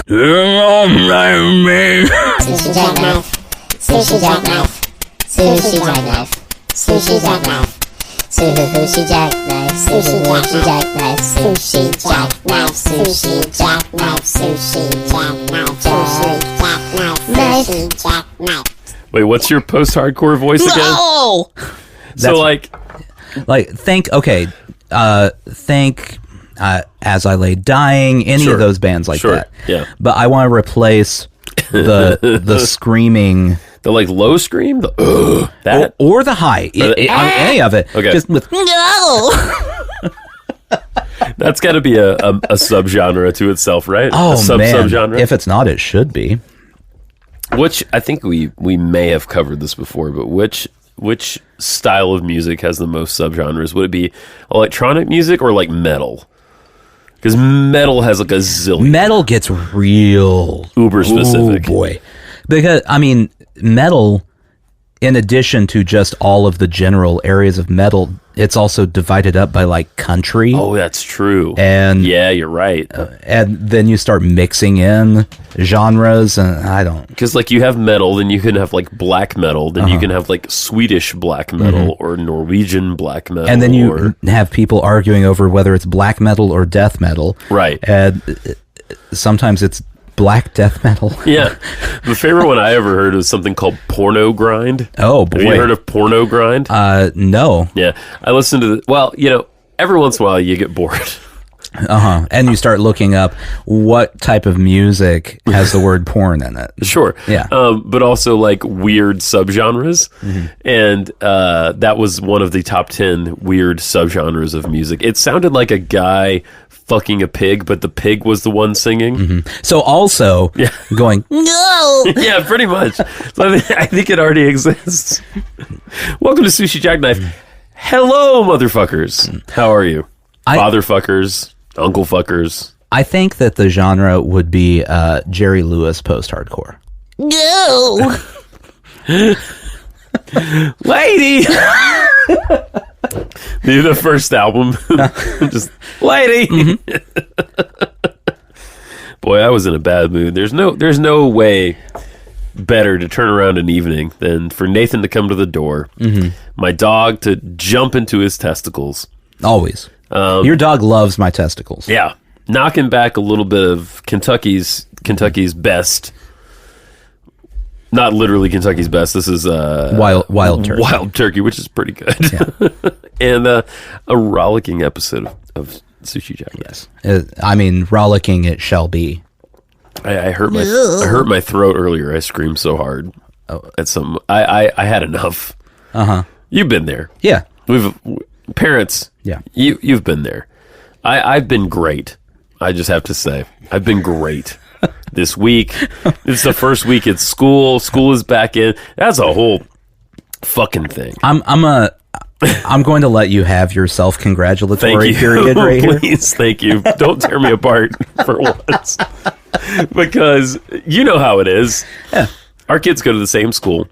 Sushi jackknife. Sushi jackknife. Sushi jackknife. Sushi jackknife. Sushi jackknife. Sushi jackknife. Sushi jackknife. Sushi jackknife. Sushi jackknife. Sushi jackknife. Wait, what's your post-hardcore voice again? No! So think As I Lay Dying, any of those bands like that. Yeah. But I want to replace the screaming, the low scream, that or the high, any of it. Okay. Just with No! that's got to be a subgenre to itself, right? oh a man, subgenre. if it's not, it should be. Which I think we may have covered this before, but which style of music has the most subgenres? Would it be electronic music or metal? Because metal has a zillion. Metal gets real Uber specific. Oh boy, because metal, in addition to just all of the general areas of metal, it's also divided up by country. Oh, that's true. And yeah, you're right. And then you start mixing in genres, and I don't. Because you have metal, then you can have black metal, then you can have Swedish black metal or Norwegian black metal, and then you have people arguing over whether it's black metal or death metal. Right. And sometimes it's black death metal. Yeah. The favorite one I ever heard was something called porno grind. Oh boy. Have you heard of porno grind? No. Yeah. I listened to every once in a while you get bored. And you start looking up what type of music has the word porn in it. Sure. Yeah. But also weird subgenres. And that was one of the top 10 weird subgenres of music. It sounded like a guy fucking a pig, but the pig was the one singing. So also going, No! Yeah, pretty much. So I think it already exists. Welcome to Sushi Jackknife. Hello, motherfuckers. How are you? Fatherfuckers, uncle fuckers. I think that the genre would be Jerry Lewis post-hardcore. No! Lady! The first album. Just, lady! Boy, I was in a bad mood. There's no way better to turn around an evening than for Nathan to come to the door, my dog to jump into his testicles. Always. Your dog loves my testicles. Yeah. Knocking back a little bit of Kentucky's best. Not literally Kentucky's best. This is wild turkey. Wild turkey, which is pretty good. Yeah. And a rollicking episode of Sushi Jackknife. Yes. Rollicking it shall be. I hurt my throat earlier. I screamed so hard at some. I had enough. You've been there. Yeah. Parents. Yeah. You've been there. I've been great. I just have to say, I've been great. This week, it's the first week at school. School is back in. That's a whole fucking thing. I'm going to let you have your self-congratulatory period right here. Please, thank you. Don't tear me apart for once. Because you know how it is. Yeah. Our kids go to the same school.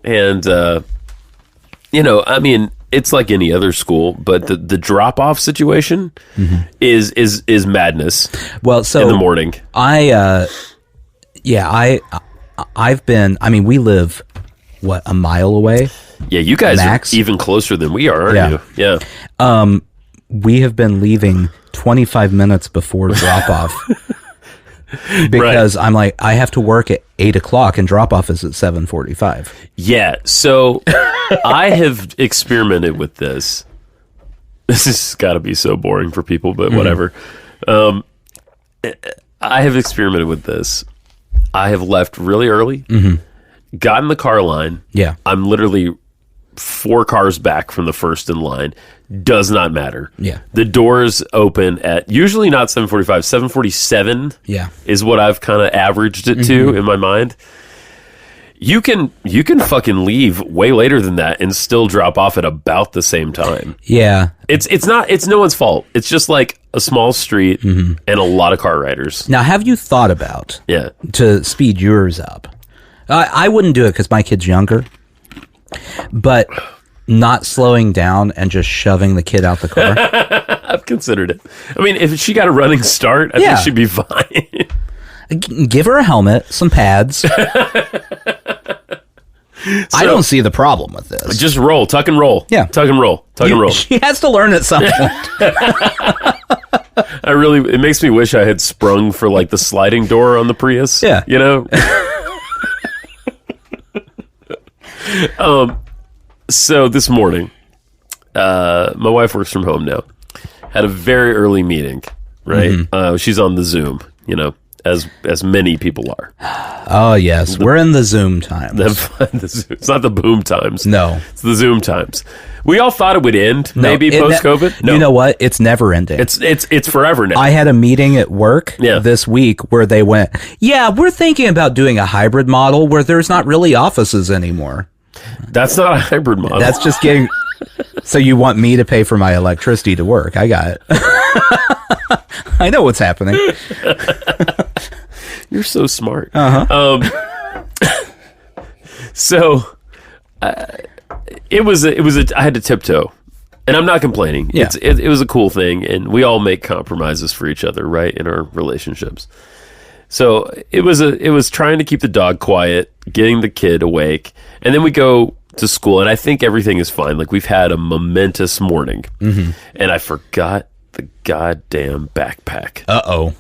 And, it's like any other school, but the drop-off situation is madness. Well, so in the morning. I've been, we live, a mile away? Yeah, you guys Max? are even closer than we are, aren't you? Yeah. We have been leaving 25 minutes before drop-off. Because I'm I have to work at 8 o'clock and drop-off is at 7:45. Yeah, so I have experimented with this. This has got to be so boring for people, but whatever. I have experimented with this. I have left really early, got in the car line. Yeah. I'm literally 4 cars back from the first in line. Does not matter. Yeah. The doors open at usually not 7:45, 7:47. Yeah. Is what I've kind of averaged it to in my mind. You can fucking leave way later than that and still drop off at about the same time. Yeah. It's no one's fault. It's just a small street and a lot of car riders. Now, have you thought about to speed yours up? I wouldn't do it because my kid's younger, but not slowing down and just shoving the kid out the car. I've considered it. If she got a running start, I think she'd be fine. Give her a helmet, some pads. I don't see the problem with this. Just roll, tuck and roll. Yeah. Tuck and roll. She has to learn at some point. It makes me wish I had sprung for like the sliding door on the Prius. Yeah. You know? So this morning, my wife works from home now. Had a very early meeting, right? Mm-hmm. She's on the Zoom, as many people are. Oh, yes. We're in the Zoom times. It's not the boom times. No. It's the Zoom times. We all thought it would end, maybe post-COVID. No. You know what? It's never ending. It's forever now. I had a meeting at work this week where they went, we're thinking about doing a hybrid model where there's not really offices anymore. That's not a hybrid model. That's just getting... So you want me to pay for my electricity to work? I got it. I know what's happening. You're so smart. So it was I had to tiptoe, and I'm not complaining. Yeah. It was a cool thing, and we all make compromises for each other, right, in our relationships. So it was trying to keep the dog quiet, getting the kid awake, and then we go to school, and I think everything is fine. Like, we've had a momentous morning, and I forgot the goddamn backpack. Uh-oh.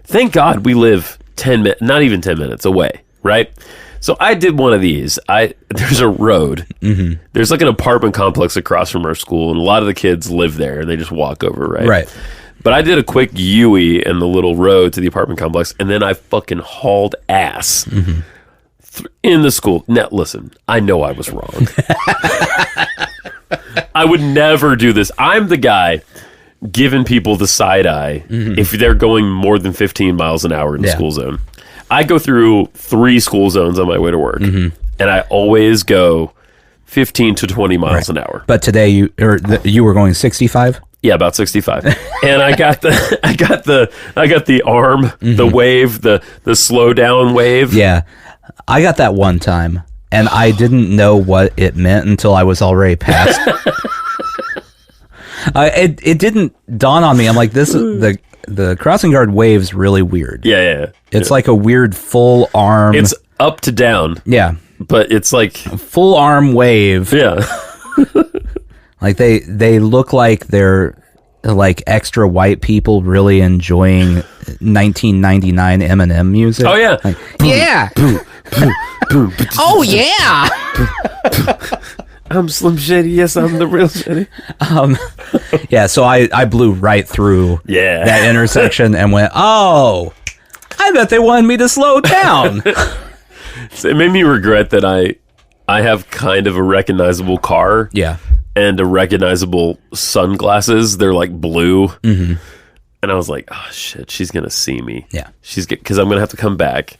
Thank God we live 10 minutes, not even 10 minutes away, right? So I did one of these. There's a road. There's like an apartment complex across from our school, and a lot of the kids live there, and they just walk over, right? Right. But I did a quick U-ey in the little road to the apartment complex, and then I fucking hauled ass in the school. Now, listen, I know I was wrong. I would never do this. I'm the guy giving people the side eye if they're going more than 15 miles an hour in the school zone. I go through 3 school zones on my way to work, and I always go 15 to 20 miles an hour. But today you were going 65? Yeah, about 65. And I got the arm, the wave, the slow down wave. Yeah. I got that one time, and I didn't know what it meant until I was already past. It didn't dawn on me. I'm like, this is the crossing guard wave's really weird. Yeah. It's like a weird full arm. It's up to down. Yeah. But it's like full arm wave. Yeah. Like they look like they're like extra white people really enjoying 1999 Eminem music. Oh yeah. Like, yeah. Oh yeah. I'm Slim Shady. Yes, I'm the real Shady. Yeah, so I blew right through that intersection and went, oh, I bet they wanted me to slow down. So it made me regret that I have kind of a recognizable car. Yeah. And a recognizable sunglasses. They're like blue. And I was like, oh shit, she's going to see me. Yeah. Because I'm going to have to come back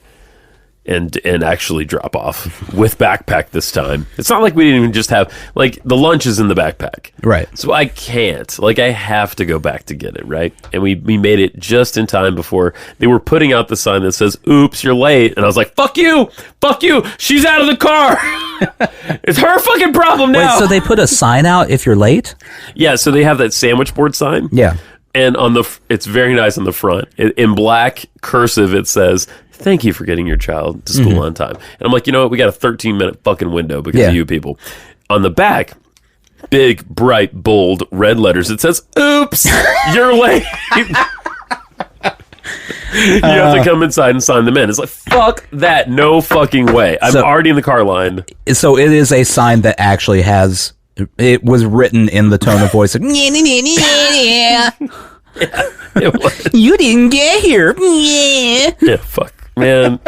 and actually drop off with backpack this time. It's not like we didn't even just have, like, the lunch is in the backpack. Right. So I can't. Like, I have to go back to get it, right? And we made it just in time before they were putting out the sign that says, oops, you're late. And I was like, fuck you, she's out of the car. It's her fucking problem now. Wait, so they put a sign out if you're late? Yeah, so they have that sandwich board sign. Yeah. And it's very nice on the front. In black cursive, it says, thank you for getting your child to school on time. And I'm like, you know what? We got a 13-minute fucking window because of you people. On the back, big, bright, bold, red letters, it says, oops, you're late. You have to come inside and sign them in. It's like, fuck that. No fucking way. I'm already in the car line. So it is a sign that actually has... It was written in the tone of voice of, Yeah, it was. You didn't get here. Yeah, fuck, man.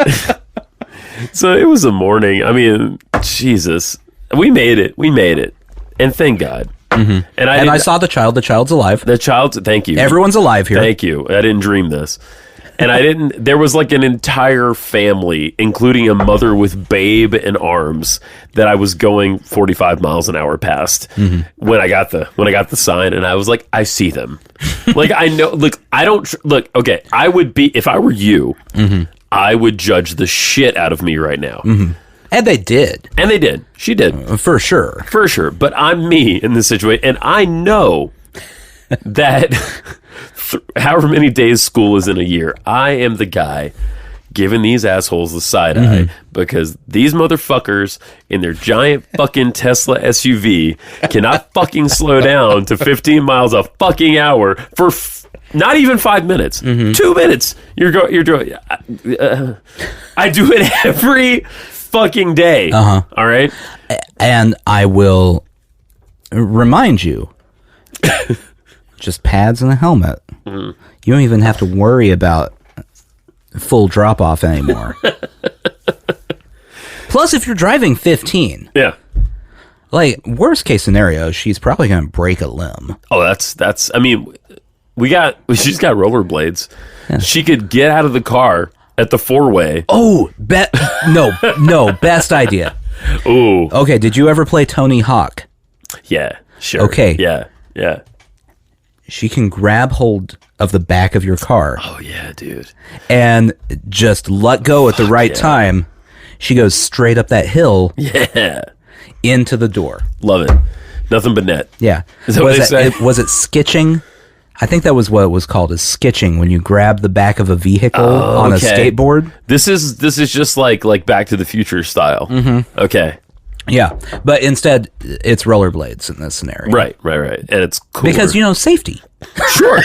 So it was a morning. I mean, Jesus. We made it. And thank God. And I saw the child. The child's alive. Thank you. Everyone's alive here. Thank you. I didn't dream this. And there was like an entire family, including a mother with babe in arms, that I was going 45 miles an hour past when I got the sign, and I was like, I see them. Like, I know, look, I don't, look, okay, I would be, if I were you, I would judge the shit out of me right now. And they did. She did. For sure. But I'm me in this situation, and I know that however many days school is in a year, I am the guy giving these assholes the side eye because these motherfuckers in their giant fucking Tesla SUV cannot fucking slow down to 15 miles a fucking hour for not even 5 minutes, 2 minutes. You're doing. I do it every fucking day. All right, and I will remind you, just pads and a helmet. You don't even have to worry about full drop off anymore. Plus, if you're driving 15, like worst case scenario, she's probably going to break a limb. Oh, that's. I mean, she's got rollerblades. Yeah. She could get out of the car at the 4-way. Oh, no, best idea. Ooh. Okay, did you ever play Tony Hawk? Yeah, sure. Okay. Yeah. She can grab hold of the back of your car. Oh, yeah, dude. And just let go at the right time. She goes straight up that hill. Yeah. Into the door. Love it. Nothing but net. Yeah. Is that what they say? Was it skitching? I think that was what it was called, is skitching, when you grab the back of a vehicle on a skateboard. This is just like Back to the Future style. Mm-hmm. Okay. Yeah, but instead, it's rollerblades in this scenario. Right. And it's cool. Because, safety. Sure.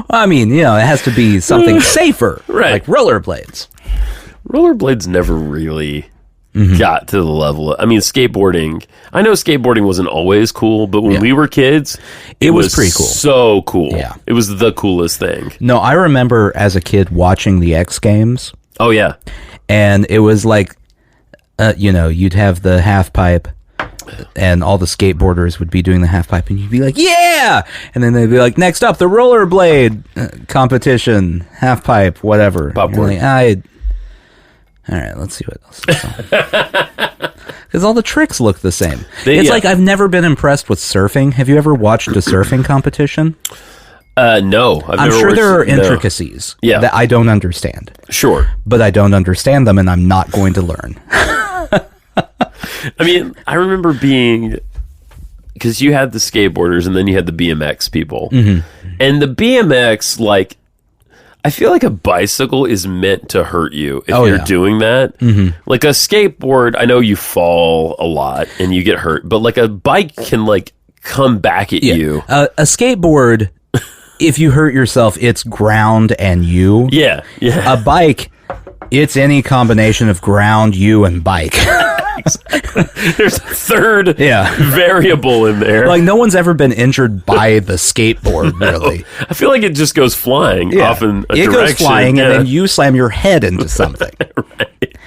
I mean, it has to be something safer. Right. Like rollerblades. Rollerblades never really got to the level. I mean, skateboarding. I know skateboarding wasn't always cool, but when we were kids, it was pretty cool. So cool. Yeah. It was the coolest thing. No, I remember as a kid watching the X Games. Oh, yeah. And it was like, you'd have the half pipe and all the skateboarders would be doing the half pipe and you'd be like, yeah! And then they'd be like, next up, the rollerblade competition, half pipe, whatever. Popcorn. Like, all right, let's see what else. Because all the tricks look the same. It's like I've never been impressed with surfing. Have you ever watched a surfing competition? No. I'm sure there are intricacies that I don't understand. Sure. But I don't understand them, and I'm not going to learn. I mean, I remember because you had the skateboarders and then you had the BMX people. Mm-hmm. And the BMX, I feel like a bicycle is meant to hurt you if you're doing that. Mm-hmm. Like a skateboard, I know you fall a lot and you get hurt, but a bike can come back at you. A skateboard, if you hurt yourself, it's ground and you. Yeah. A bike, it's any combination of ground, you, and bike. Exactly. There's a third variable in there. No one's ever been injured by the skateboard, really. I feel like it just goes flying off in a direction. It goes flying, and then you slam your head into something. Right.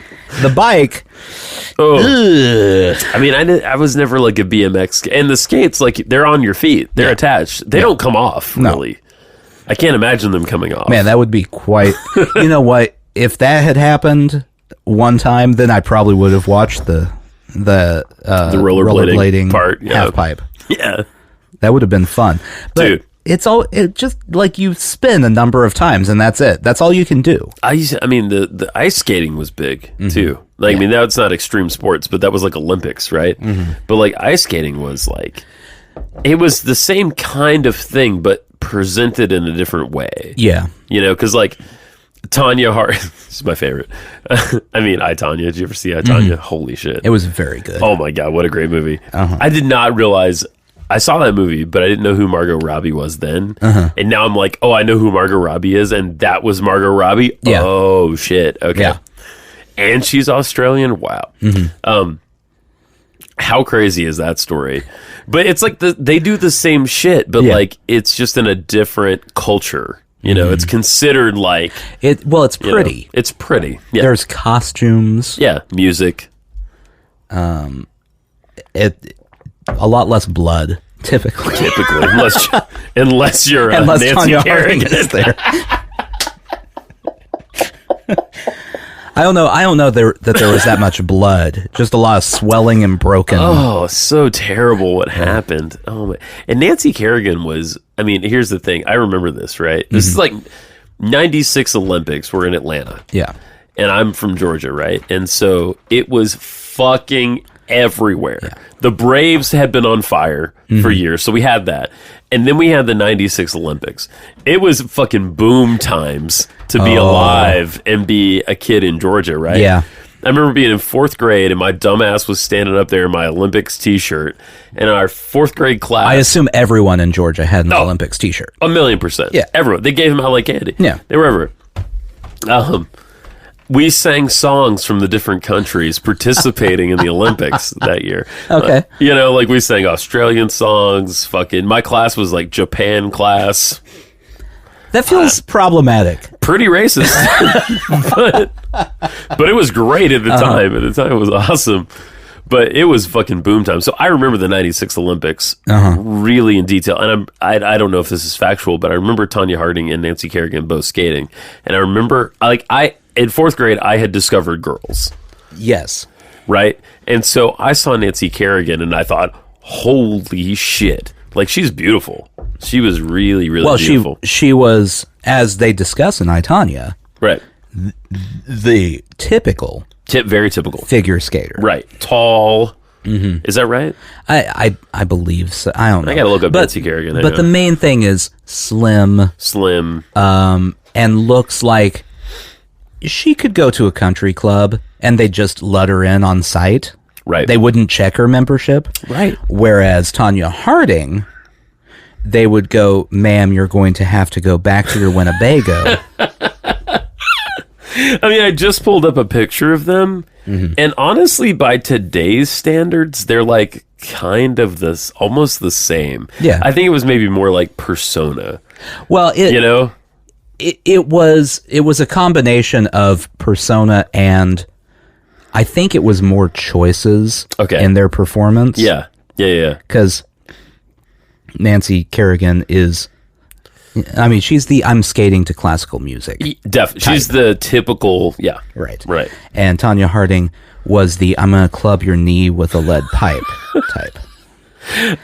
The bike... I mean, I was never a BMX... And the skates, they're on your feet. They're attached. They don't come off, really. I can't imagine them coming off. Man, that would be quite... You know what? If that had happened one time, then I probably would have watched the rollerblading part, half pipe. Yeah, that would have been fun. But dude, it just you spin a number of times and that's it. That's all you can do. I mean, the ice skating was big too. I mean, that's not extreme sports, but that was Olympics, right? Mm-hmm. But ice skating was it was the same kind of thing, but presented in a different way. Yeah, because Tanya Hart is my favorite. I mean, Tanya. Did you ever see Tanya? Holy shit. It was very good. Oh my God, what a great movie. I did not realize, I saw that movie, but I didn't know who Margot Robbie was then. And now I'm like, oh, I know who Margot Robbie is, and that was Margot Robbie? Yeah. Oh, shit. Okay. Yeah. And she's Australian? Wow. Mm-hmm. How crazy is that story? But it's they do the same shit, but it's just in a different culture. It's considered it. Well, it's pretty. It's pretty. Yeah. There's costumes. Yeah, music. A lot less blood, typically, unless you're Nancy Tanya Kerrigan is there. I don't know that there was that much blood. Just a lot of swelling and broken. Oh, so terrible what happened. Oh my. And Nancy Kerrigan was, I mean, here's the thing. I remember this, right? This is 96 Olympics were in Atlanta. Yeah. And I'm from Georgia, right? And so it was fucking everywhere. Yeah. The Braves had been on fire for years, so we had that. And then we had the 96 Olympics. It was fucking boom times to be alive and be a kid in Georgia, right? Yeah. I remember being in 4th grade and my dumbass was standing up there in my Olympics t-shirt. And our 4th grade class... I assume everyone in Georgia had an Olympics t-shirt. 1,000,000%. Yeah. Everyone. They gave them out like candy. Yeah. They were everywhere. We sang songs from the different countries participating in the Olympics that year. Okay. You know, like we sang Australian songs. Fucking, my class was like Japan class. That feels problematic. Pretty racist. but it was great at the time. At the time, it was awesome. But it was fucking boom time. So I remember the 96 Olympics really in detail. And I don't know if this is factual, but I remember Tanya Harding and Nancy Kerrigan both skating. And I remember, in 4th grade, I had discovered girls. Yes. Right? And so I saw Nancy Kerrigan and I thought, holy shit. Like, she's beautiful. She was really, really beautiful. She was, as they discuss in I, Tanya, right. The typical... very typical. Figure skater. Right. Tall. Mm-hmm. Is that right? I believe so. I don't know. I got to look up Nancy Kerrigan. But the main thing is slim. And looks like she could go to a country club and they just let her in on site. Right. They wouldn't check her membership. Right. Whereas Tanya Harding, they would go, ma'am, you're going to have to go back to your Winnebago. I mean, I just pulled up a picture of them, and honestly, by today's standards, they're like kind of almost the same. Yeah. I think it was maybe more like Persona. Well, it was a combination of Persona and I think it was more choices in their performance. Yeah. Because Nancy Kerrigan is... I mean, she's the I'm skating to classical music. She's the typical, Right. And Tanya Harding was the I'm going to club your knee with a lead pipe type.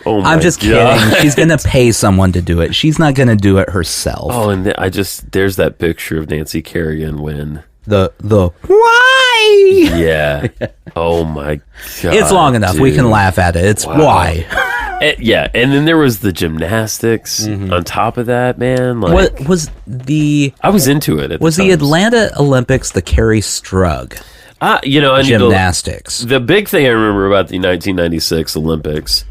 Oh my I'm just God. kidding. She's going to pay someone to do it. She's not going to do it herself. Oh, and there's that picture of Nancy Kerrigan when... The why? Yeah. Oh my God. It's long enough. Dude. We can laugh at it. It's why. And then there was the gymnastics on top of that, man. Like, What was the... I was into it. Was the Atlanta Olympics the Carrie Strug I need gymnastics? The big thing I remember about the 1996 Olympics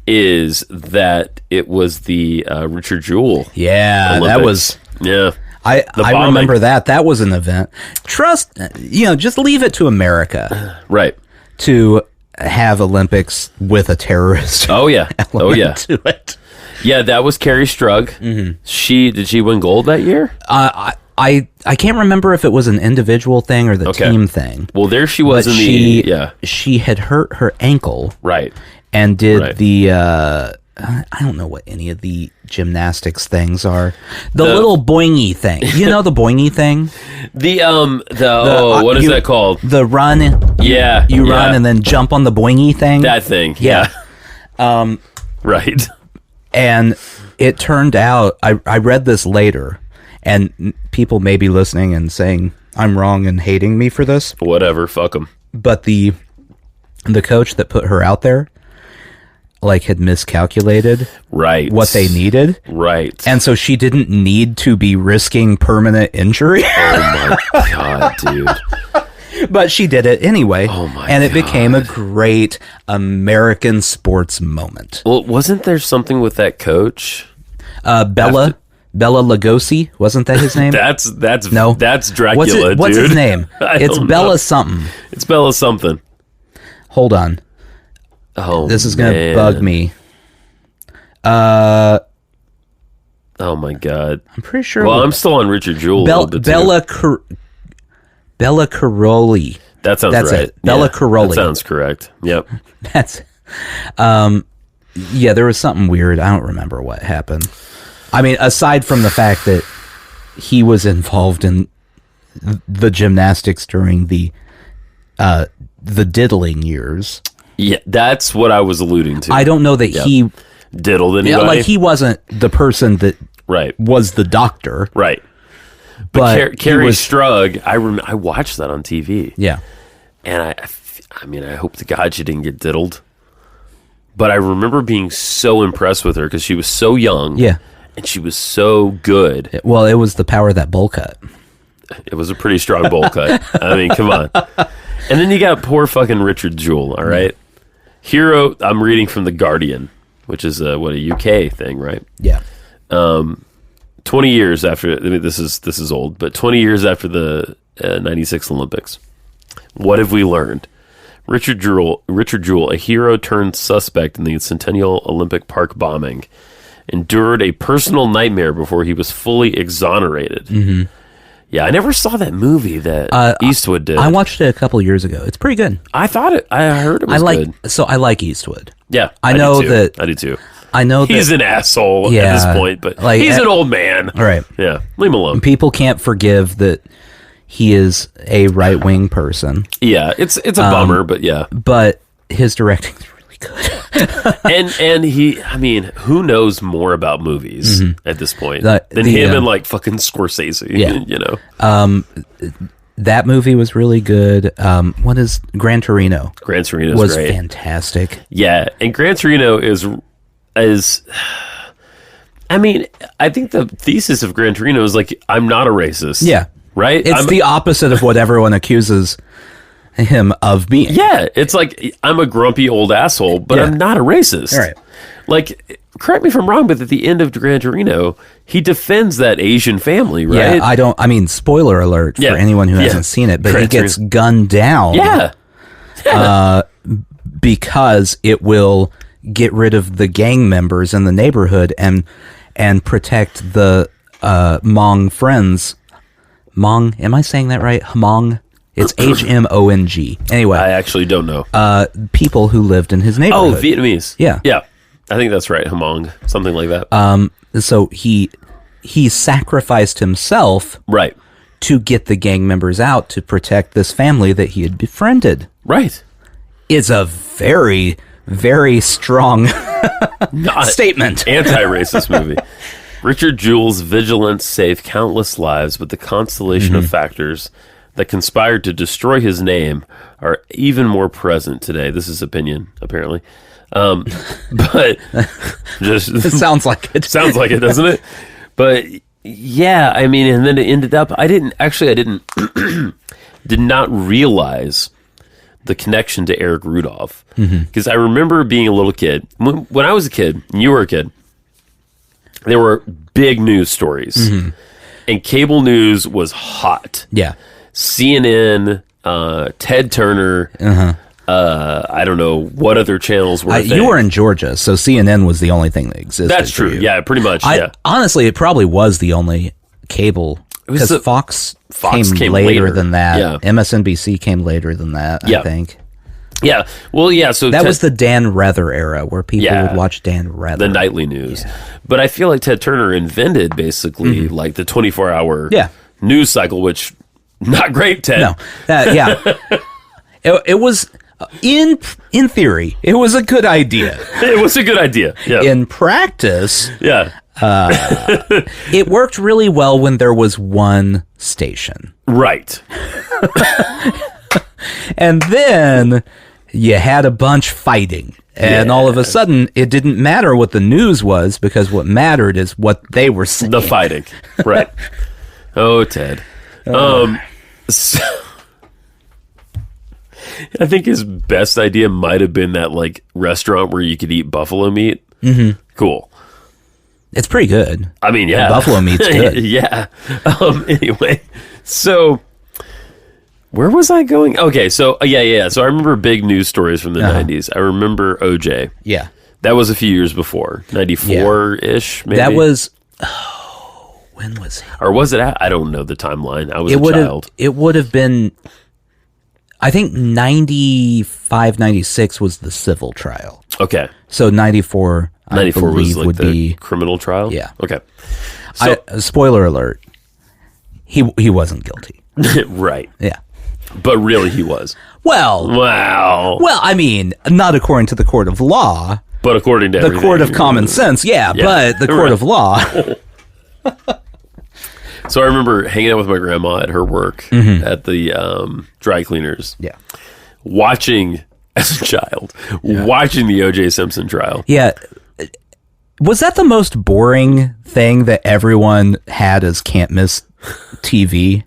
is that it was the Richard Jewell. Yeah, Olympics. that was... Yeah. I remember that. That was an event. Just leave it to America. Right. To have Olympics with a terrorist. Oh, yeah. To it. Yeah, that was Carrie Strug. Mm-hmm. Did she win gold that year? I can't remember if it was an individual thing or the team thing. Well, there she was She had hurt her ankle. Right. And did the... I don't know what any of the gymnastics things are. The little boingy thing. You know the boingy thing? What is that called? The run. Yeah. You run and then jump on the boingy thing. That thing. Yeah. Right. And it turned out, I read this later, and people may be listening and saying I'm wrong and hating me for this. Whatever. Fuck them. But the coach that put her out there, had miscalculated what they needed. Right. And so she didn't need to be risking permanent injury. Oh my God, dude. But she did it anyway. Oh my And it became a great American sports moment. Well, wasn't there something with that coach? Bella Lugosi, wasn't that his name? That's Dracula, What's dude. his name? It's Bella know. something. It's Bella something. Hold on. Oh, this is going to bug me. Oh my God. I'm pretty sure. Well, I'm still on Richard Jewell. Bella Caroli. That sounds That's right. it. Bella Caroli. That sounds correct. Yep. That's. Yeah, there was something weird. I don't remember what happened. I mean, aside from the fact that he was involved in the gymnastics during the diddling years. Yeah, that's what I was alluding to. I don't know that he diddled anybody. He wasn't the person that was the doctor. Right. But Carrie Strug, I watched that on TV. Yeah. And I mean, I hope to God she didn't get diddled. But I remember being so impressed with her because she was so young. Yeah. And she was so good. Well, it was the power of that bowl cut. It was a pretty strong bowl cut. I mean, come on. And then you got poor fucking Richard Jewell, all right? Hero, I'm reading from The Guardian, which is a UK thing, right? Yeah. 20 years after, I mean, this is old, but 20 years after the 96 Olympics. What have we learned? Richard Jewell, a hero turned suspect in the Centennial Olympic Park bombing, endured a personal nightmare before he was fully exonerated. Mm-hmm. Yeah, I never saw that movie that Eastwood did. I watched it a couple years ago. It's pretty good. I heard it was good. So I like Eastwood. Yeah, I know that. I do too. I know he's an asshole at this point, but like, he's an old man. Right. Yeah, leave him alone. People can't forgive that he is a right-wing person. Yeah, it's a bummer, but yeah. But his directing's really good. and he, I mean, who knows more about movies at this point than him and like fucking Scorsese? Yeah. You know. That movie was really good. What is Gran Torino? Gran Torino was great. Fantastic. Yeah, and Gran Torino is. I mean, I think the thesis of Gran Torino is like, I'm not a racist. Yeah. Right? It's the opposite of what everyone accuses him of being. Yeah, it's like, I'm a grumpy old asshole, but I'm not a racist. Right. Like, correct me if I'm wrong, but at the end of Gran Torino, he defends that Asian family, right? Yeah, I mean, spoiler alert for anyone who hasn't seen it, but Gran he gets Torino. gunned down. Yeah. Because it will get rid of the gang members in the neighborhood and protect the Hmong friends. Hmong, am I saying that right? Hmong? It's Hmong. Anyway. I actually don't know. People who lived in his neighborhood. Oh, Vietnamese. Yeah. Yeah. I think that's right. Hmong. Something like that. So he sacrificed himself right. to get the gang members out to protect this family that he had befriended. Right. It's a very, very strong statement. Anti-racist movie. Richard Jewell's vigilance saved countless lives, but the constellation of factors that conspired to destroy his name are even more present today. This is opinion, apparently. But just It sounds like it. sounds like it, doesn't it? But yeah, I mean, and then it ended up. I didn't did not realize the connection to Eric Rudolph because I remember being a little kid when I was a kid and you were a kid. There were big news stories, and cable news was hot. Yeah. CNN, Ted Turner. I don't know what other channels were. You were in Georgia, so CNN was the only thing that existed. That's true. Yeah, pretty much. Yeah. Honestly, it probably was the only cable because Fox came later than that. Yeah. MSNBC came later than that. I think. Yeah. Well, yeah. So that was the Dan Rather era where people would watch Dan Rather. The nightly news. Yeah. But I feel like Ted Turner invented basically like the 24-hour news cycle, which not great, Ted. No. It was in theory, it was a good idea. It was a good idea. Yeah. In practice, it worked really well when there was one station. Right. And then you had a bunch fighting. And all of a sudden, it didn't matter what the news was because what mattered is what they were saying. The fighting. Right. Oh, Ted. So, I think his best idea might have been that like restaurant where you could eat buffalo meat. Mm-hmm. Cool. It's pretty good. I mean, yeah. And buffalo meat's good. Yeah. Anyway, so where was I going? Okay, so yeah. So I remember big news stories from the 90s. I remember OJ. Yeah. That was a few years before. 94-ish, maybe? That was... when was it? Or was it... I don't know the timeline. I was a child. It would have been... I think 95, 96 was the civil trial. Okay. So 94, I believe, was like would the be... criminal trial? Yeah. Okay. So, spoiler alert. He wasn't guilty. Right. Yeah. But really he was. Well... Wow. Well, I mean, not according to the court of law... But according to the court of common sense, but the court of law. So I remember hanging out with my grandma at her work at the dry cleaners. Yeah. Watching as a child, watching the O.J. Simpson trial. Yeah. Was that the most boring thing that everyone had as can't miss TV,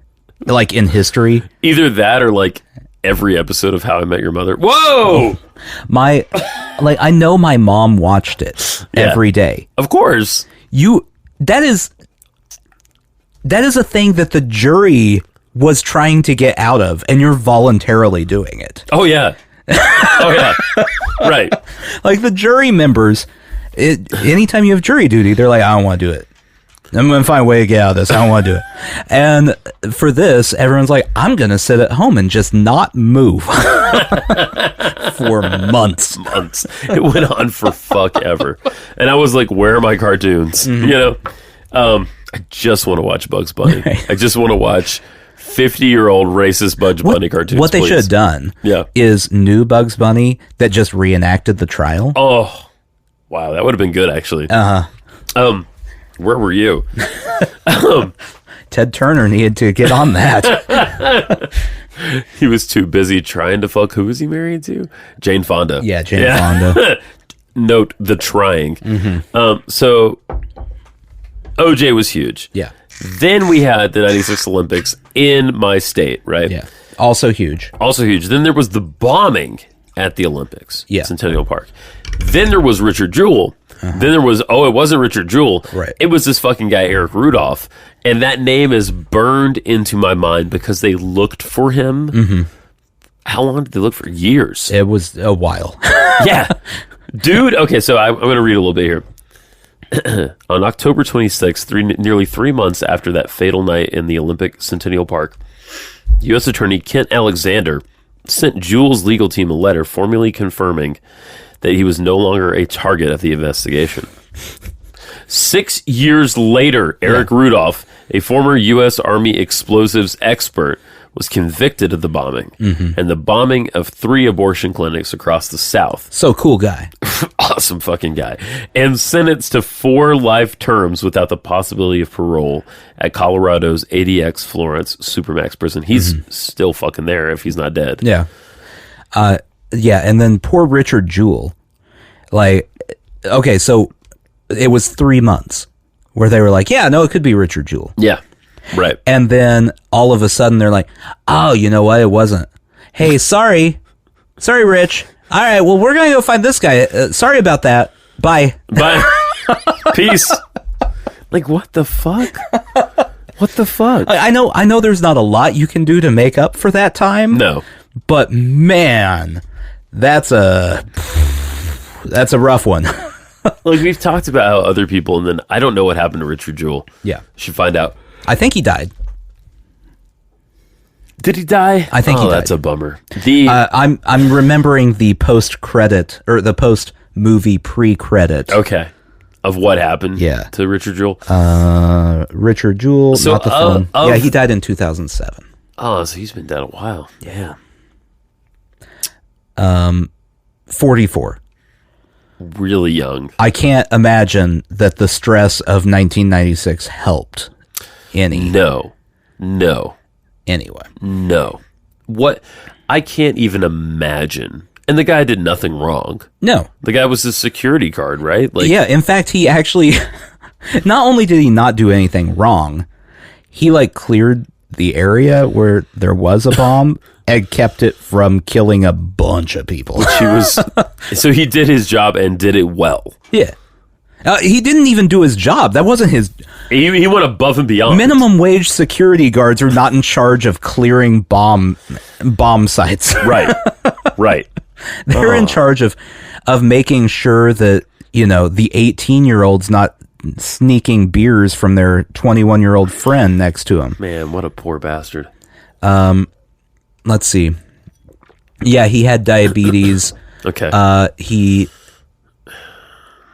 like in history? Either that or like every episode of How I Met Your Mother. Whoa! I know my mom watched it every day. Of course. That is a thing that the jury was trying to get out of, and you're voluntarily doing it. Oh, yeah. Oh, yeah. Right. Like the jury members, anytime you have jury duty, they're like, I don't want to do it. I'm going to find a way to get out of this. I don't want to do it. And for this, everyone's like, I'm going to sit at home and just not move for months. It went on for fuck ever. And I was like, where are my cartoons? Mm-hmm. You know? I just want to watch Bugs Bunny. I just want to watch 50-year-old racist Bugs Bunny cartoons. What they should have done is new Bugs Bunny that just reenacted the trial. Oh, wow. That would have been good, actually. Uh-huh. Where were you? Ted Turner needed to get on that. He was too busy trying to fuck. Who was he married to? Jane Fonda. Yeah, Jane Fonda. Note the trying. Mm-hmm. So OJ was huge. Yeah. Then we had the 96 Olympics in my state, right? Yeah. Also huge. Also huge. Then there was the bombing at the Olympics. Yeah. Centennial Park. Then there was Richard Jewell. Then there was, it wasn't Richard Jewell. Right. It was this fucking guy, Eric Rudolph. And that name is burned into my mind because they looked for him. Mm-hmm. How long did they look for? Years. It was a while. Yeah. Dude, okay, so I'm going to read a little bit here. On October 26th, nearly 3 months after that fatal night in the Olympic Centennial Park, U.S. Attorney Kent Alexander sent Jewell's legal team a letter formally confirming that he was no longer a target of the investigation. 6 years later, Eric Rudolph, a former U.S. Army explosives expert, was convicted of the bombing and the bombing of 3 abortion clinics across the South. So cool guy. Awesome fucking guy. And sentenced to 4 life terms without the possibility of parole at Colorado's ADX Florence Supermax prison. He's still fucking there if he's not dead. Yeah. Yeah, and then poor Richard Jewell. Like, okay, so it was 3 months where they were like, yeah, no, it could be Richard Jewell. Yeah, right. And then all of a sudden they're like, oh, you know what? It wasn't. Hey, sorry, Rich. All right, well, we're going to go find this guy. Sorry about that. Bye. Bye. Peace. Like, what the fuck? What the fuck? I know there's not a lot you can do to make up for that time. No. But man, that's a rough one. Like, we've talked about how other people, and then I don't know what happened to Richard Jewell. Yeah. Should find out. I think he died. Did he die? I think he died. That's a bummer. I'm remembering the post-credit, or the post-movie pre-credit. Okay. Of what happened to Richard Jewell? Richard Jewell, So, not the film. Yeah, he died in 2007. Oh, so he's been dead a while. Yeah. 44. Really young. I can't imagine that the stress of 1996 helped any. No. Anyway. No. What? I can't even imagine. And the guy did nothing wrong. No. The guy was a security guard, right? Like, yeah, in fact, he actually, not only did he not do anything wrong, he like cleared the area where there was a bomb and kept it from killing a bunch of people. He was, so he did his job and did it well. Yeah. He didn't even do his job. That wasn't his... He went above and beyond. Minimum wage security guards are not in charge of clearing bomb sites. Right. Right. They're in charge of making sure that, you know, the 18-year-old's not sneaking beers from their 21-year-old friend next to him. Man, what a poor bastard. Let's see. Yeah, he had diabetes. Okay.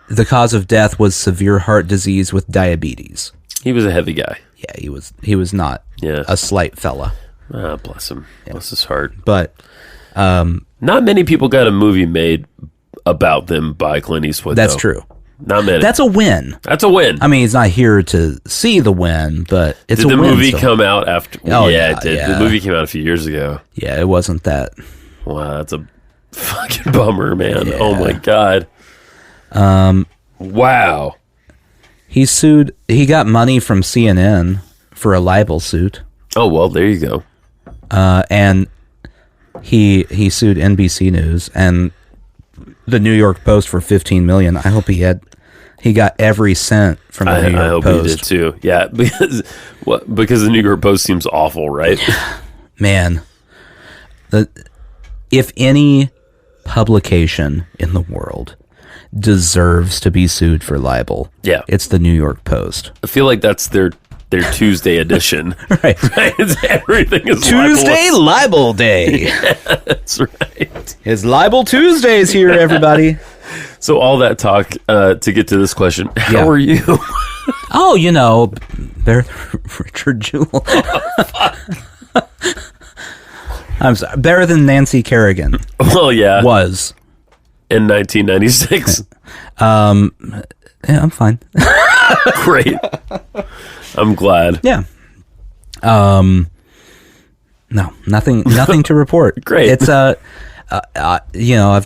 The cause of death was severe heart disease with diabetes. He was a heavy guy. Yeah, he was not a slight fella. Ah, bless him. Yeah. Bless his heart. But not many people got a movie made about them by Clint Eastwood. That's though. true. Not many. That's a win. That's a win. I mean, he's not here to see the win, but it's a win. Did the movie still come out after? Oh, yeah, it did. yeah. The movie came out a few years ago. Yeah, it wasn't that. Wow, that's a Fucking bummer, man. Yeah. Oh my god. Wow. He got money from CNN for a libel suit. Oh well, there you go. And he sued NBC News and the New York Post for $15 million. I hope he got every cent from the New York I hope Post. he did too. Yeah, because the New York Post seems awful, right? Man, if any publication in the world deserves to be sued for libel, Yeah. it's the New York Post. I feel like that's their Tuesday edition. Right. Everything is Tuesday libelous. Libel Day. That's right. It's Libel Tuesdays here, everybody. So all that talk to get to this question, how Yeah. are you? Oh, Richard Jewell. I'm sorry, better than Nancy Kerrigan Well, yeah. was. In 1996. Yeah, I'm fine. Great. I'm glad. Yeah. No, nothing to report. Great. It's I've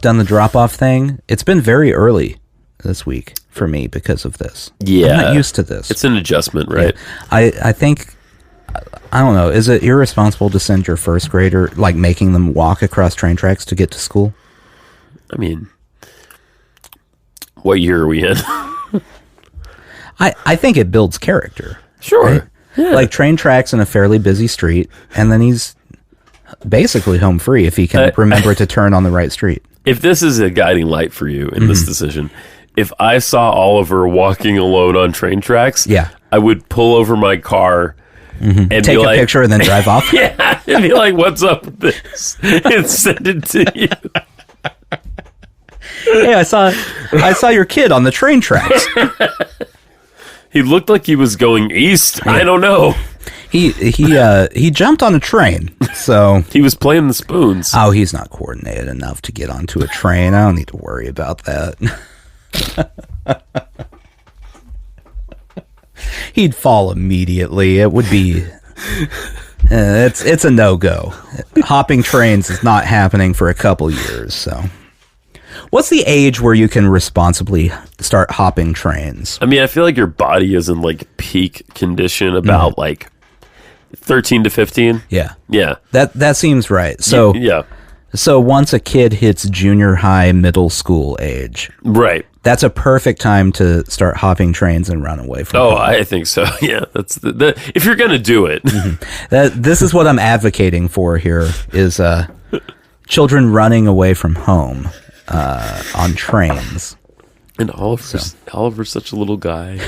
done the drop off thing. It's been very early this week for me because of this. Yeah. I'm not used to this. It's an adjustment, right? I think, I don't know, is it irresponsible to send your first grader, like making them walk across train tracks to get to school? I mean, what year are we in? I think it builds character. Sure. Right? Yeah. Like train tracks in a fairly busy street, and then he's basically home free if he can remember to turn on the right street. If this is a guiding light for you in this decision, if I saw Oliver walking alone on train tracks, Yeah. I would pull over my car and Take be a like, picture and then drive off. Yeah, and be like, "What's up with this?" and send it to you. Hey, I saw your kid on the train tracks. He looked like he was going east. I don't know. He jumped on a train, so He was playing the spoons. he's not coordinated enough to get onto a train. I don't need to worry about that. He'd fall immediately. It would be it's a no-go. Hopping trains is not happening for a couple years, so. What's the age where you can responsibly start hopping trains? I mean, I feel like your body is in like peak condition about like 13 to 15. Yeah. Yeah. That seems right. So Yeah. So once a kid hits junior high, middle school age, Right. that's a perfect time to start hopping trains and run away from Oh, home. I think so. Yeah. That's the if you're going to do it. This is what I'm advocating for here is children running away from home on trains. And Oliver's such a little guy.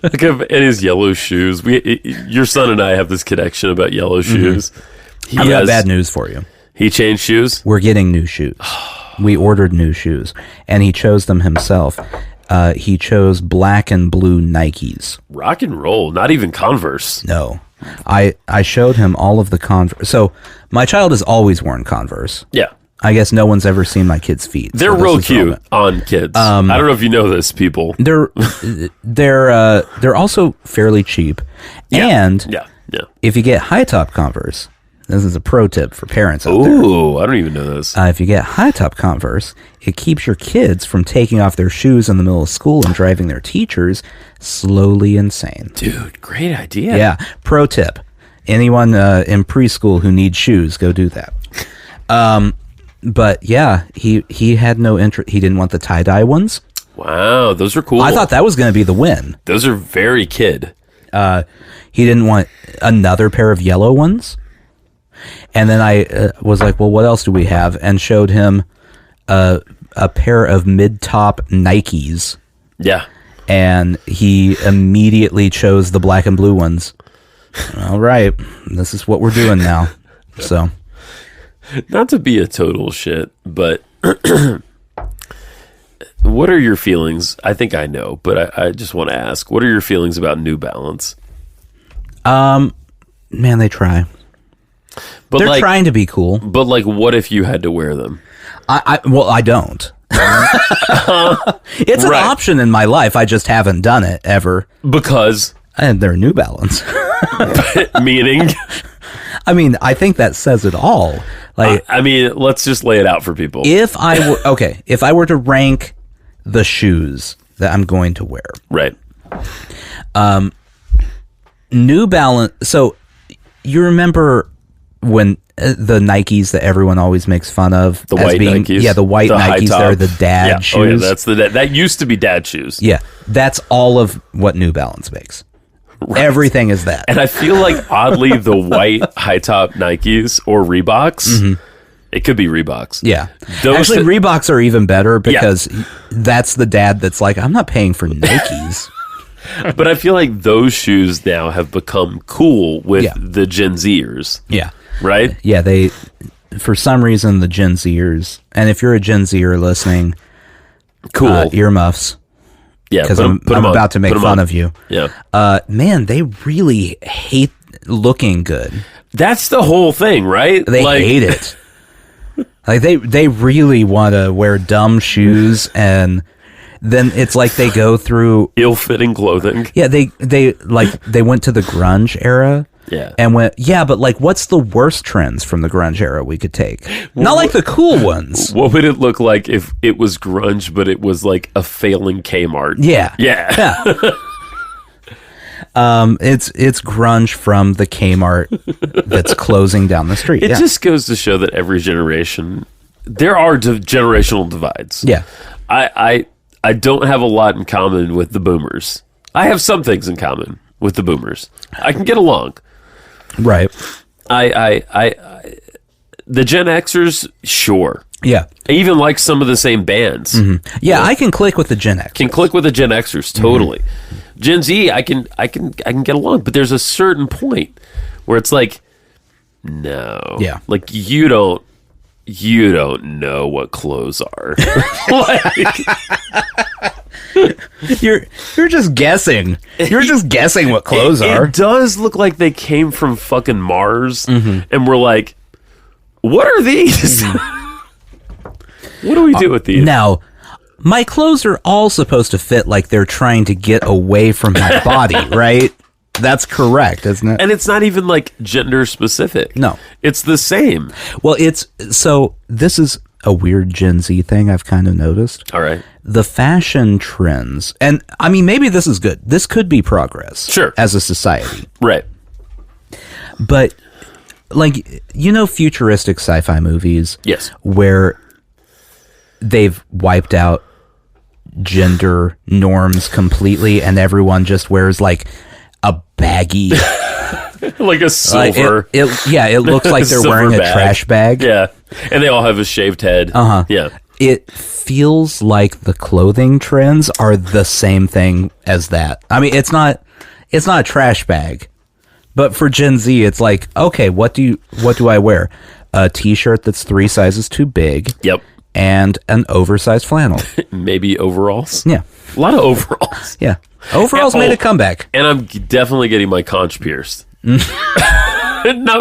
Like and his yellow shoes. Your son and I have this connection about yellow shoes. I've got bad news for you. He changed shoes? We're getting new shoes. We ordered new shoes, and he chose them himself. He chose black and blue Nikes. Rock and roll. Not even Converse. No. I showed him all of the Converse. So my child has always worn Converse. Yeah. I guess no one's ever seen my kid's feet. They're so this real is cute relevant. on kids. I don't know if you know this, people. They're also fairly cheap. Yeah. And Yeah. if you get high top Converse, this is a pro tip for parents out there. Ooh, I don't even know this. If you get high top Converse, it keeps your kids from taking off their shoes in the middle of school and driving their teachers slowly insane. Dude, great idea. Yeah. Pro tip. Anyone in preschool who needs shoes, go do that. But yeah, he had no interest. He didn't want the tie-dye ones. Wow, those are cool. I thought that was going to be the win. Those are very kid. He didn't want another pair of yellow ones. And then I was like, well, what else do we have? And showed him a pair of mid-top Nikes. Yeah. And he immediately chose the black and blue ones. All right, this is what we're doing now. So, Not to be a total shit, but what are your feelings? I think I know, but I just want to ask, what are your feelings about New Balance? man, they try. But They're like, trying to be cool. But like, what if you had to wear them? Well, I don't. It's an Right. option in my life. I just haven't done it ever. Because, And they're New Balance. meaning, I mean, I think that says it all. Like, I mean, let's just lay it out for people. if I were to rank the shoes that I'm going to wear, Right. New Balance. So you remember when the Nikes that everyone always makes fun of, The as white being, Nikes. yeah, the white The high Nikes. top. They're the dad shoes. Oh yeah, that's that used to be dad shoes. Yeah, that's all of what New Balance makes. Right. Everything is that. And I feel like oddly the white high top Nikes or Reeboks, it could be Reeboks. Yeah. Those Actually, th- Reeboks are even better because that's the dad that's like, I'm not paying for Nikes. But I feel like those shoes now have become cool with Yeah. the Gen Zers, Yeah. right? Yeah, they, for some reason, the Gen Zers, and if you're a Gen Zer listening, Cool. earmuffs, Yeah, because put 'em- I'm put 'em on. about to make Put 'em fun on. of you. Yeah. Man, they really hate looking good. That's the whole thing, right? They hate it. Like they really want to wear dumb shoes, and then it's like they go through. Ill-fitting clothing. Yeah, they went to the grunge era. Yeah. And went, yeah, but like, what's the worst trends from the grunge era we could take? Not like the cool ones. What would it look like if it was grunge, but it was like a failing Kmart? Yeah. Yeah. It's grunge from the Kmart that's closing down the street. It Yeah. just goes to show that every generation, there are generational divides. Yeah. I don't have a lot in common with the boomers. I have some things in common with the boomers. I can get along. Right. The Gen Xers, sure. Yeah. I even like some of the same bands. Yeah, I can click with the Gen X. Can click with the Gen Xers totally. Gen Z, I can get along, but there's a certain point where it's like, no, Yeah. like you don't know what clothes are. Like, You're just guessing. You're just guessing what clothes are. It does look like they came from fucking Mars, and we're like, what are these? What do we do with these? Now, my clothes are all supposed to fit like they're trying to get away from my body, right? That's correct, isn't it? And it's not even like gender specific. No. It's the same. Well, this is a weird Gen Z thing I've kind of noticed. All right. The fashion trends, and I mean, maybe this is good. This could be progress. Sure. As a society. Right. But, like, futuristic sci-fi movies. Yes. Where they've wiped out gender norms completely and everyone just wears, like, a baggy... Like a silver. it looks like they're silver wearing a bag. trash bag. Yeah. And they all have a shaved head. Uh-huh. Yeah. It feels like the clothing trends are the same thing as that. I mean, it's not a trash bag, but for Gen Z, it's like, okay, what do I wear? A t-shirt that's 3 sizes too big. Yep. And an oversized flannel. Maybe overalls. Yeah. A lot of overalls. Yeah. Overalls made a comeback. And I'm definitely getting my conch pierced. No,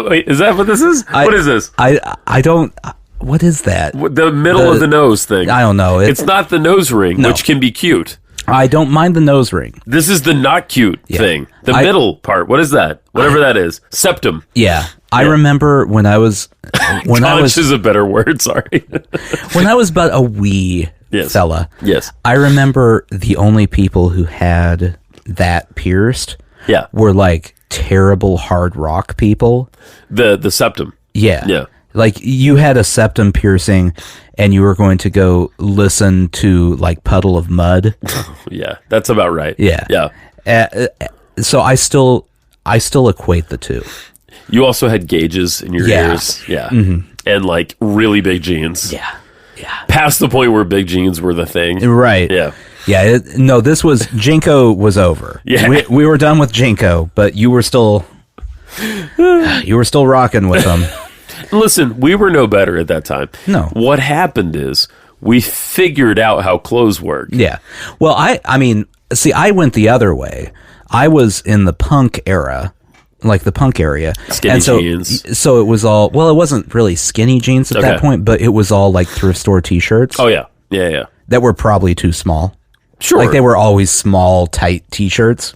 wait, is that what this is? What is this? I don't... What is that? The middle of the nose thing. I don't know. It's not the nose ring, which can be cute. I don't mind the nose ring. This is the not cute thing. The middle part. What is that? Whatever that is. Septum. Yeah. I remember when I was... Conch is a better word, sorry. When I was but a wee fella, Yes. I remember the only people who had that pierced were like terrible hard rock people. The septum. Yeah. Yeah. Like you had a septum piercing and you were going to go listen to like Puddle of Mud. Yeah, that's about right. Yeah. Yeah. So I still equate the two. You also had gauges in your ears. Yeah. Mm-hmm. And like really big jeans. Yeah. Yeah. Past the point where big jeans were the thing. Right. Yeah. Yeah. This was Jinko was over. Yeah. We were done with Jinko, but you were still rocking with them. Listen, we were no better at that time. No. What happened is we figured out how clothes work. Yeah. Well, I mean, see, I went the other way. I was in the punk era. Like the punk area. Skinny jeans. So it was all, well, it wasn't really skinny jeans at that point, but it was all like thrift store t-shirts. Oh, yeah. Yeah, yeah. That were probably too small. Sure. Like they were always small, tight t-shirts.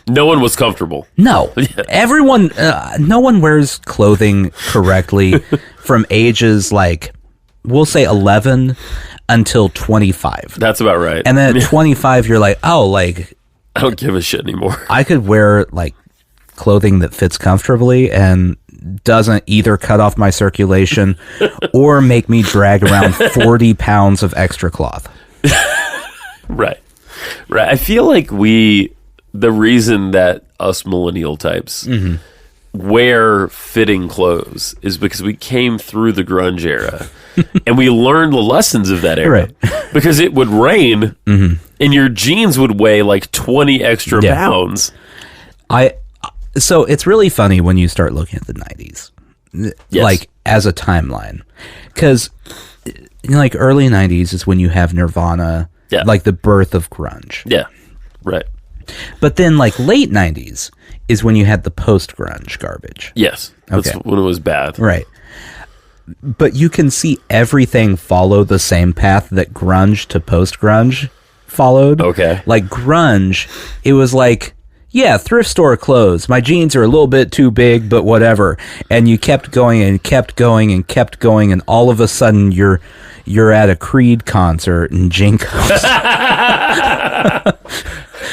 No one was comfortable. No. Everyone, no one wears clothing correctly from ages like, we'll say 11 until 25. That's about right. And then at 25, you're like, oh, like, I don't give a shit anymore. I could wear like clothing that fits comfortably and doesn't either cut off my circulation or make me drag around 40 pounds of extra cloth. Right. I feel like the reason that us millennial types wear fitting clothes is because we came through the grunge era and we learned the lessons of that era. Right. Because it would rain and your jeans would weigh like 20 extra pounds. So it's really funny when you start looking at the 90s, like as a timeline, because like early 90s is when you have Nirvana, like the birth of grunge. Yeah, right. But then like late 90s is when you had the post-grunge garbage. Yes, that's when it was bad. Right. But you can see everything follow the same path that grunge to post-grunge followed. Okay. Like grunge, it was like, yeah, thrift store clothes. My jeans are a little bit too big, but whatever. And you kept going and kept going and kept going, and all of a sudden you're at a Creed concert in Jinkos.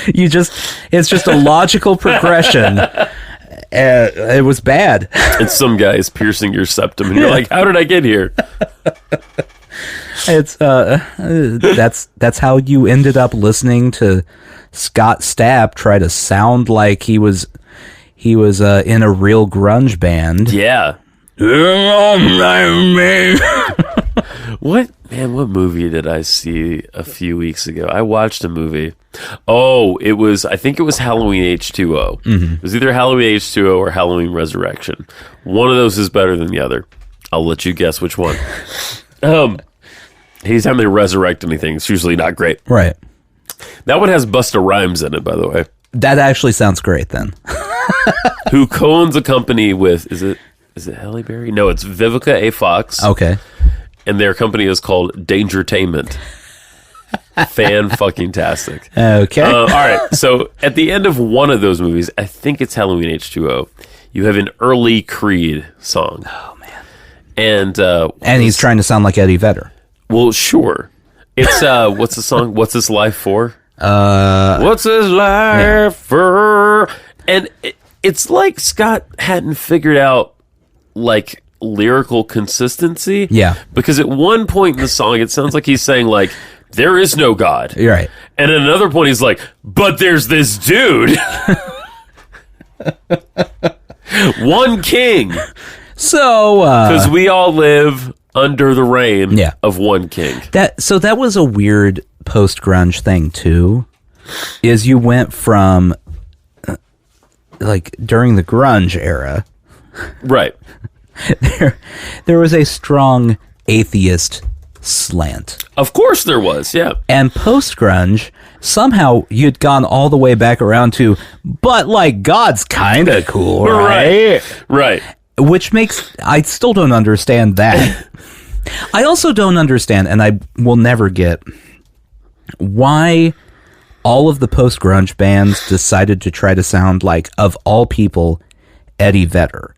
It's just a logical progression. It was bad. And some guy's piercing your septum, and you're like, "How did I get here?" It's that's how you ended up listening to Scott Stapp try to sound like he was in a real grunge band. Yeah. What movie did I see a few weeks ago? I watched a movie. Oh, I think it was Halloween H2O. It was either Halloween H2O or Halloween Resurrection. One of those is better than the other. I'll let you guess which one. Anytime they resurrect anything, it's usually not great. Right. That one has Busta Rhymes in it, by the way. That actually sounds great then. Who co-owns a company with, is it Halle Berry? No, it's Vivica A. Fox. Okay. And their company is called Dangertainment. Fan-fucking-tastic. Okay. All right. So at the end of one of those movies, I think it's Halloween H2O, you have an early Creed song. Oh, man. And he's trying to sound like Eddie Vedder. Well, sure. It's, what's the song? What's This Life For? What's This Life For? And it's like Scott hadn't figured out, like, lyrical consistency. Yeah. Because at one point in the song, it sounds like he's saying, like, there is no God. You're right. And at another point, he's like, but there's this dude. One king. So, because we all live under the reign of one king. That was a weird post-grunge thing, too, is you went from, like, during the grunge era. Right. There was a strong atheist slant. Of course there was, yeah. And post-grunge, somehow you'd gone all the way back around to, but, like, God's kind of cool, right? Right. Which makes, I still don't understand that. I also don't understand, and I will never get, why all of the post-grunge bands decided to try to sound like, of all people, Eddie Vedder.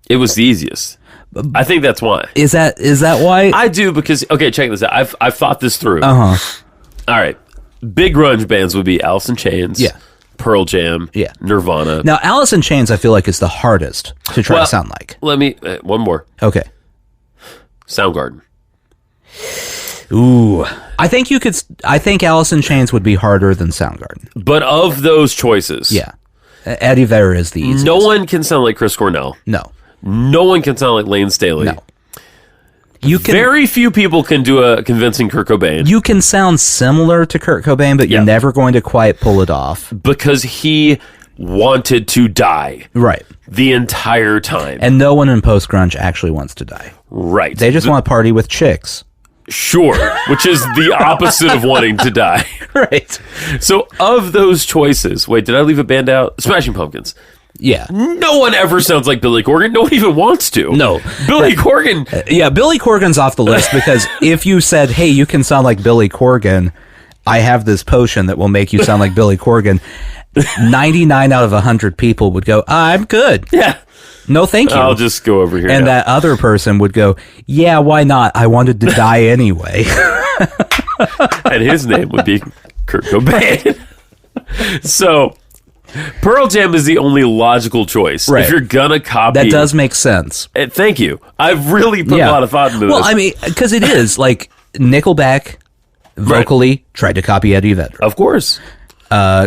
It was the easiest. I think that's why. Is that why? I do, because, okay, check this out. I've thought this through. Uh-huh. All right. Big grunge bands would be Alice in Chains. Yeah. Pearl Jam. Yeah. Nirvana. Now, Alice in Chains, I feel like, is the hardest to try to sound like. Let me, one more. Okay. Soundgarden. Ooh. I think Alice in Chains would be harder than Soundgarden. But of those choices. Yeah. Eddie Vedder is the easiest. No one can sound like Chris Cornell. No. No one can sound like Lane Staley. No. Very few people can do a convincing Kurt Cobain. You can sound similar to Kurt Cobain, but you're never going to quite pull it off. Because he wanted to die. Right. The entire time. And no one in post-grunge actually wants to die. Right. They just want to party with chicks. Sure. Which is the opposite of wanting to die. Right. So of those choices, wait, did I leave a band out? Smashing Pumpkins. Yeah. No one ever sounds like Billy Corgan. No one even wants to. No. Billy Corgan. Billy Corgan's off the list because if you said, hey, you can sound like Billy Corgan, I have this potion that will make you sound like Billy Corgan, 99 out of 100 people would go, I'm good. Yeah. No, thank you. I'll just go over here. And now. that other person would go, yeah, why not? I wanted to die anyway. And his name would be Kurt Cobain. So, Pearl Jam is the only logical choice. Right. If you're gonna copy... That does make sense. Thank you. I've really put a lot of thought into this. Well, I mean, because it is, like, Nickelback vocally tried to copy Eddie Vedder. Of course.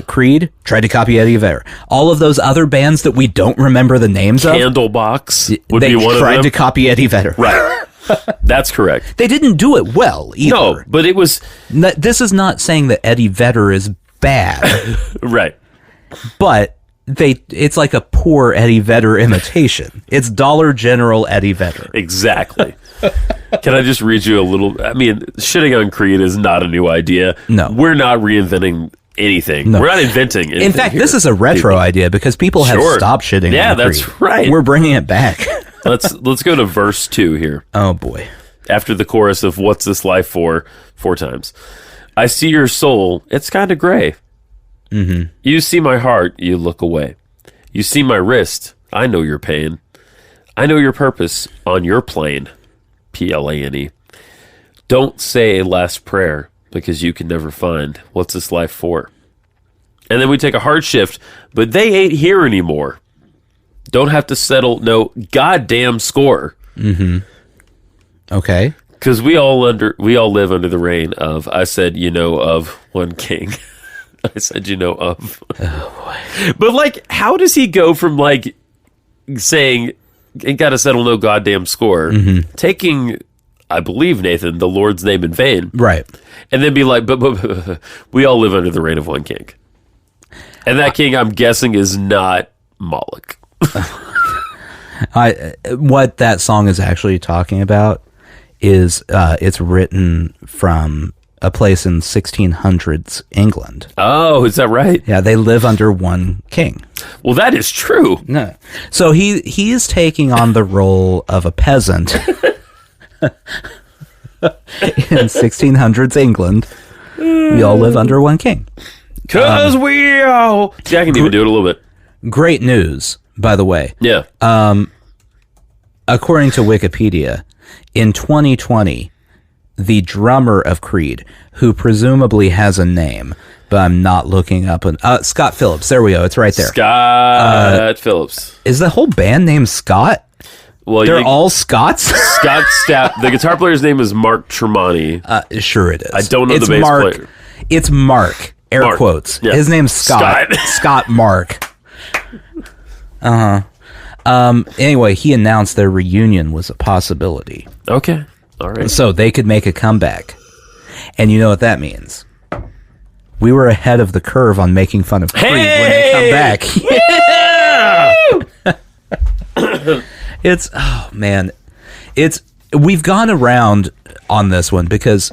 Creed tried to copy Eddie Vedder. All of those other bands that we don't remember the names of, Candlebox would they be one of them. tried to copy Eddie Vedder. Right. That's correct. They didn't do it well either. No, but it was... This is not saying that Eddie Vedder is bad, Right. but it's like a poor Eddie Vedder imitation. It's Dollar General Eddie Vedder. Exactly. Can I just read you a little... I mean, shitting on Creed is not a new idea. No. We're not reinventing anything. No. We're not inventing anything. In fact, here, this is a retro people. idea because people have Sure. stopped shitting Yeah, on that's Creed. right. We're bringing it back. Let's go to verse 2 here. Oh, boy. After the chorus of What's This Life For 4 times. I see your soul, it's kind of gray. Mm-hmm. You see my heart, you look away. You see my wrist, I know your pain. I know your purpose on your plane. Plane. Don't say a last prayer because you can never find what's this life for. And then we take a hard shift, but they ain't here anymore. Don't have to settle no goddamn score. Mm-hmm. Okay. Because we all live under the reign of, I said, of one king. I said, of. Oh, boy. But, like, how does he go from, like, saying, ain't got to settle no goddamn score, taking, I believe, Nathan, the Lord's name in vain. Right. And then be like, but we all live under the reign of one king. And that king, I'm guessing, is not Moloch. What that song is actually talking about is it's written from a place in 1600s England. Oh, is that right? Yeah, they live under one king. Well, that is true. No. So he is taking on the role of a peasant in 1600s England. We all live under one king. Because we all... See, I can even do it a little bit. Great news, by the way. Yeah. According to Wikipedia, in 2020, the drummer of Creed, who presumably has a name, but I'm not looking up, Scott Phillips. There we go. It's right there. Scott Phillips. Is the whole band named Scott? Well, They're all Scots? Scott Stapp. The guitar player's name is Mark Tremonti. Sure it is. I don't know It's the bass Mark, player. It's Mark. Air Mark. quotes. Yeah. His name's Scott. Scott Mark. Anyway, he announced their reunion was a possibility. Okay. All right. So they could make a comeback. And you know what that means? We were ahead of the curve on making fun of Creed when they come back. It's, oh man. We've gone around on this one because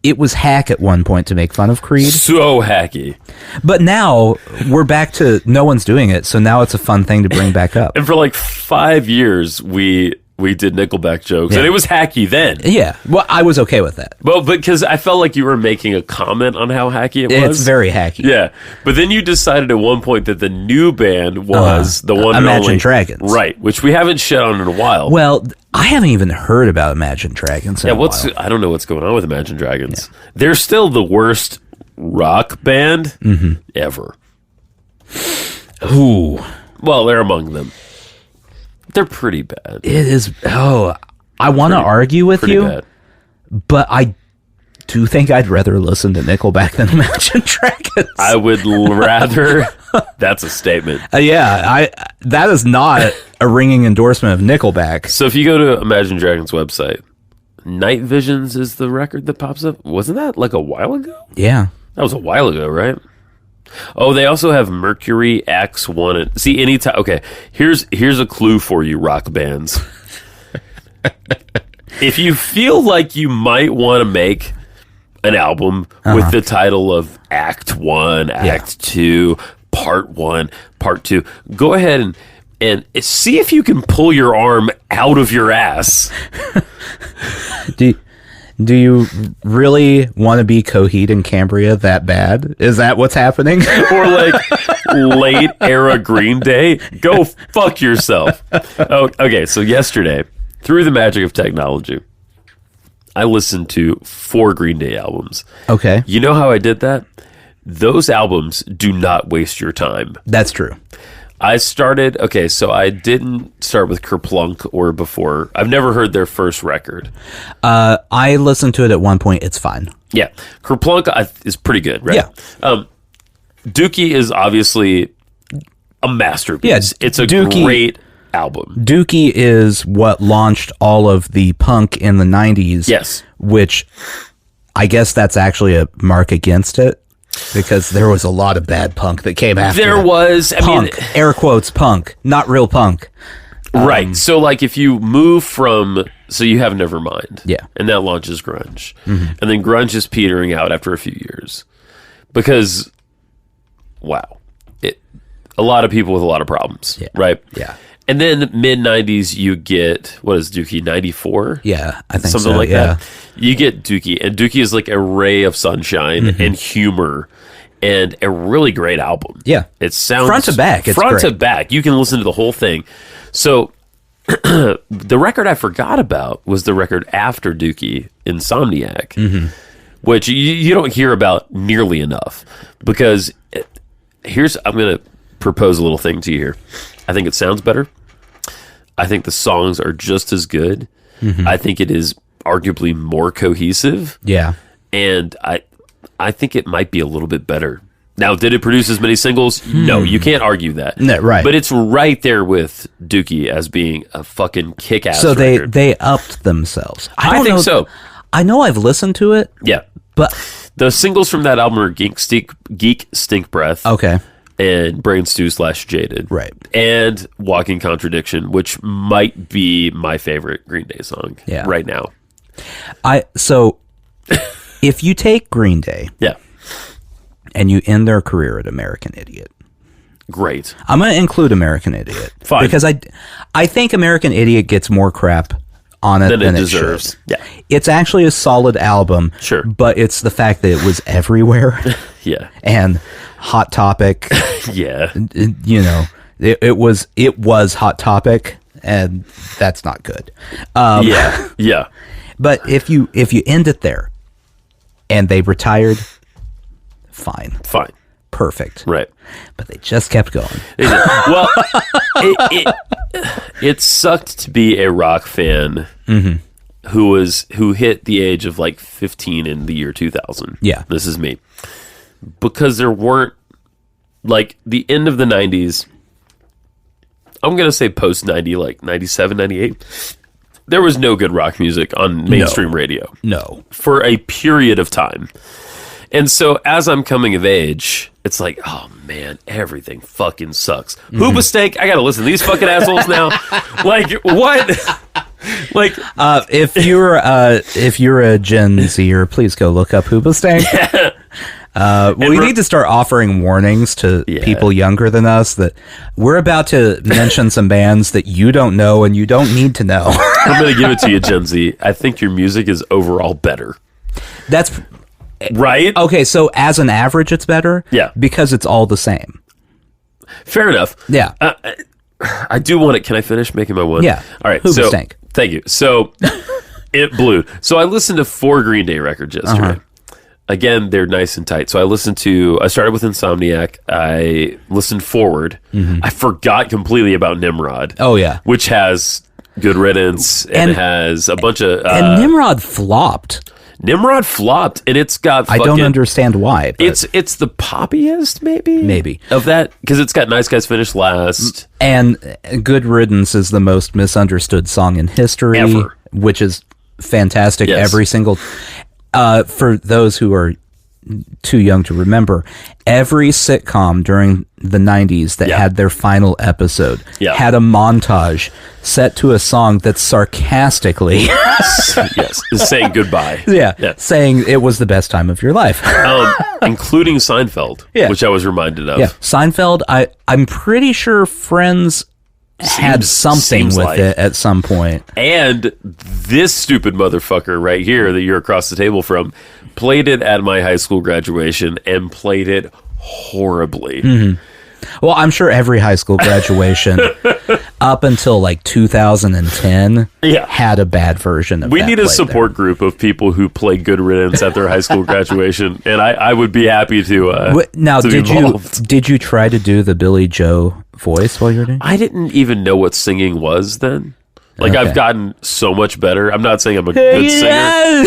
it was hack at one point to make fun of Creed. So hacky. But now we're back to no one's doing it, so now it's a fun thing to bring back up. And for like 5 years, we did Nickelback jokes, and it was hacky then. Yeah, well, I was okay with that. Well, because I felt like you were making a comment on how hacky it was. It's very hacky. Yeah, but then you decided at one point that the new band was the one and Imagine only Dragons. Right, which we haven't shit on in a while. Well, I haven't even heard about Imagine Dragons in a while. I don't know what's going on with Imagine Dragons. Yeah. They're still the worst rock band ever. Ooh. Well, they're among them. They're pretty bad. It is. Oh, I want to argue with you, bad. But I do think I'd rather listen to Nickelback than Imagine Dragons. I would rather. That's a statement. That is not a ringing endorsement of Nickelback. So if you go to Imagine Dragons' website, Night Visions is the record that pops up. Wasn't that like a while ago? Yeah. That was a while ago, right? Oh, they also have Mercury, X1. And, see, anytime. Okay, here's a clue for you, rock bands. If you feel like you might want to make an album with the title of Act 1, Act 2, Part 1, Part 2, go ahead and see if you can pull your arm out of your ass. Do Do you really want to be Coheed and Cambria that bad? Is that what's happening? Or like late era Green Day? Go fuck yourself. Oh, okay, so yesterday, through the magic of technology, I listened to 4 Green Day albums. Okay. You know how I did that? Those albums do not waste your time. That's true. So I didn't start with Kerplunk or before. I've never heard their first record. I listened to it at one point. It's fine. Yeah. Kerplunk is pretty good, right? Yeah. Dookie is obviously a masterpiece. Yeah, it's a Dookie- great album. Dookie is what launched all of the punk in the 90s. Yes. Which I guess that's actually a mark against it because there was a lot of bad punk that came after There it. was, Punk, air quotes, punk, not real punk. Right. So, like, if you move from... So you have Nevermind. Yeah. And that launches Grunge. And then Grunge is petering out after a few years. Because, wow. A lot of people with a lot of problems. Yeah. Right? Yeah. And then mid-90s, you get... What is Dookie? 94? Yeah, I think Something so, like yeah. that. You get Dookie. And Dookie is like a ray of sunshine and humor. And a really great album. Yeah. It sounds... Front to back, it's front to great. back. You can listen to the whole thing. So... the record I forgot about was the record after Dookie, Insomniac, which you don't hear about nearly enough because I'm going to propose a little thing to you here. I think it sounds better. I think the songs are just as good. I think it is arguably more cohesive. Yeah. And I think it might be a little bit better. Now, did it produce as many singles? No, you can't argue that. No, right. But it's right there with Dookie as being a fucking kick-ass So record. they upped themselves. I don't think know- so. I know I've listened to it, Yeah. but The singles from that album are Geek Stink Breath okay. and Brain Stew / Jaded. Right. And Walking Contradiction, which might be my favorite Green Day song right now. So if you take Green Day Yeah. and you end their career at American Idiot, Great. I'm going to include American Idiot. Fine. Because I think American Idiot gets more crap on it Than than it it deserves. should. Yeah. It's actually a solid album. Sure. But it's the fact that it was everywhere. Yeah. And Hot Topic, Yeah. you know, it was Hot Topic, and that's not good. Yeah. Yeah. But if you end it there and they retired, fine. Fine. Perfect. Right. But they just kept going. They did. Well, it sucked to be a rock fan who hit the age of like 15 in the year 2000. Yeah. This is me. Because there weren't, like, the end of the 90s, I'm going to say post 90, like 97, 98, there was no good rock music on mainstream radio No. for a period of time. And so as I'm coming of age, it's like, oh man, everything fucking sucks. Hoobastank, I gotta listen to these fucking assholes now. Like, what? Like, if you're a Gen Zer, please go look up Hoobastank. We need to start offering warnings to people younger than us that we're about to mention some bands that you don't know and you don't need to know. I'm gonna give it to you, Gen Z. I think your music is overall better. That's right. okay. So as an average, it's better. Yeah. Because it's all the same. Fair enough. Yeah. I do want it. Can I finish making my one? Yeah. All right. Hoobastank. So, thank you. So, it blew. So, I listened to 4 Green Day records yesterday. Again, they're nice and tight. So, I started with Insomniac. I listened forward. I forgot completely about Nimrod. Oh, yeah. Which has Good Riddance and has a bunch of... and Nimrod flopped. Nimrod flopped, and it's got I don't understand why. But It's the poppiest, maybe? Maybe. Of that, because it's got Nice Guys Finish Last. And Good Riddance is the most misunderstood song in history. Ever. Which is fantastic. Yes. Every single... for those who are too young to remember, every sitcom during the 90s that had their final episode had a montage set to a song that's sarcastically Yes, is saying goodbye. saying it was the best time of your life. Including Seinfeld, which I was reminded of. Yeah, Seinfeld, I'm pretty sure Friends had something seems with like. it at some point. And this stupid motherfucker right here that you're across the table from played it at my high school graduation and played it horribly. Mm-hmm. Well, I'm sure every high school graduation up until like 2010 had a bad version of We that need a played support group of people who play good riddance at their high school graduation, and I would be happy to. Now, to be did involved. you try to do the Billy Joe voice while you were doing? I didn't even know what singing was then. Like, Okay. I've gotten so much better. I'm not saying I'm a good singer.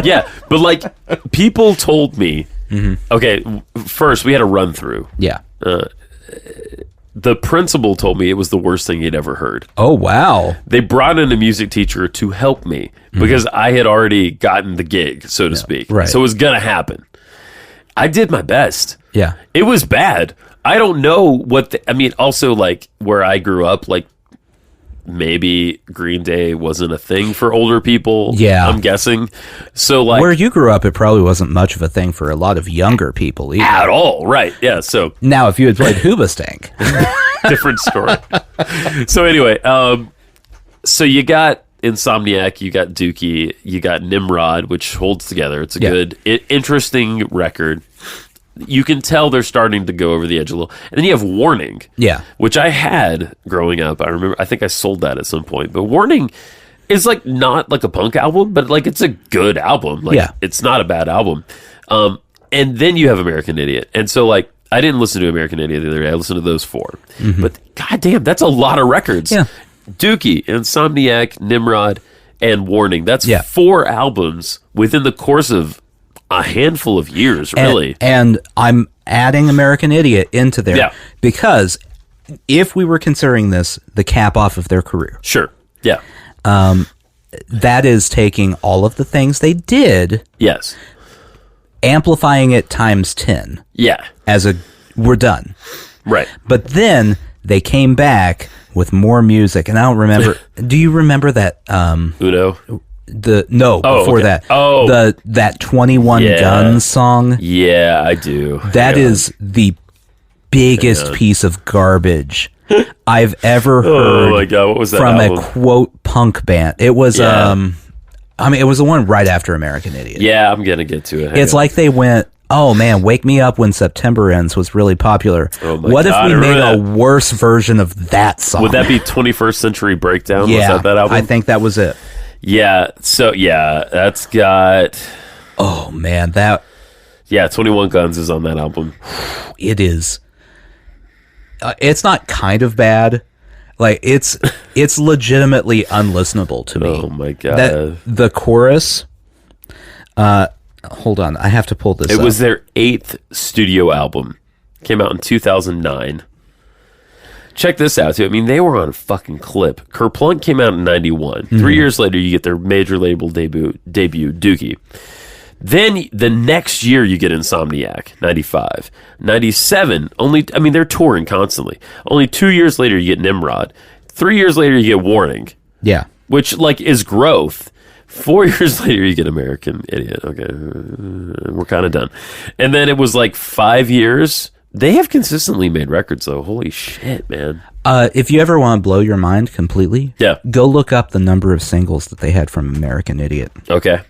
Yeah, but like people told me. Okay, first we had a run through. Yeah. The principal told me it was the worst thing he'd ever heard. Oh, wow. They brought in a music teacher to help me because I had already gotten the gig, so to speak. right. So it was going to happen. I did my best. Yeah. It was bad. I don't know I mean, also, like, where I grew up, like, maybe Green Day wasn't a thing for older people. Yeah. I'm guessing. So, like, Where you grew up, it probably wasn't much of a thing for a lot of younger people either. at all. Right. Yeah. So, Now, if you had played Hoobastank. different story. So anyway, so you got Insomniac, you got Dookie, you got Nimrod, which holds together. It's a good, interesting record. You can tell they're starting to go over the edge a little. And then you have Warning, which I had growing up. I remember, I think I sold that at some point. But Warning is like not like a punk album, but like it's a good album. Like it's not a bad album. And then you have American Idiot. And so like, I didn't listen to American Idiot the other day. I listened to those four. But goddamn, that's a lot of records. Yeah. Dookie, Insomniac, Nimrod, and Warning. That's 4 albums within the course of a handful of years, really. And I'm adding American Idiot into there because if we were considering this the cap off of their career. Sure. Yeah. That is taking all of the things they did. Yes. Amplifying it times 10. Yeah. We're done. Right. But then they came back with more music, and I don't remember. Do you remember that? Uno. Before that. Oh, that 21 Guns song. Yeah, I do. That is the biggest piece of garbage I've ever heard. Oh my god, what was that from album? a quote punk band? It was it was the one right after American Idiot. Yeah, I'm gonna get to it. It's like they went, oh man, Wake Me Up When September Ends was really popular. Oh my what God, if we made I a remember worse version of that song? Would that be 21st Century Breakdown? Yeah, Was that album? I think that was it. Yeah, so that's got... Oh man, that... Yeah, 21 Guns is on that album. It is... it's not kind of bad. Like, it's legitimately unlistenable to me. Oh my god. The chorus... hold on, I have to pull this up. It was their 8th studio album. Came out in 2009. Check this out, too. I mean, they were on a fucking clip. Kerplunk came out in 91. 3 years later, you get their major label debut, Dookie. Then the next year, you get Insomniac, 95. 97, they're touring constantly. Only 2 years later, you get Nimrod. 3 years later, you get Warning. Yeah. Which, like, is growth. 4 years later, you get American Idiot. Okay, we're kind of done. And then it was like 5 years. They have consistently made records, though. Holy shit, man. If you ever want to blow your mind completely, go look up the number of singles that they had from American Idiot. Okay.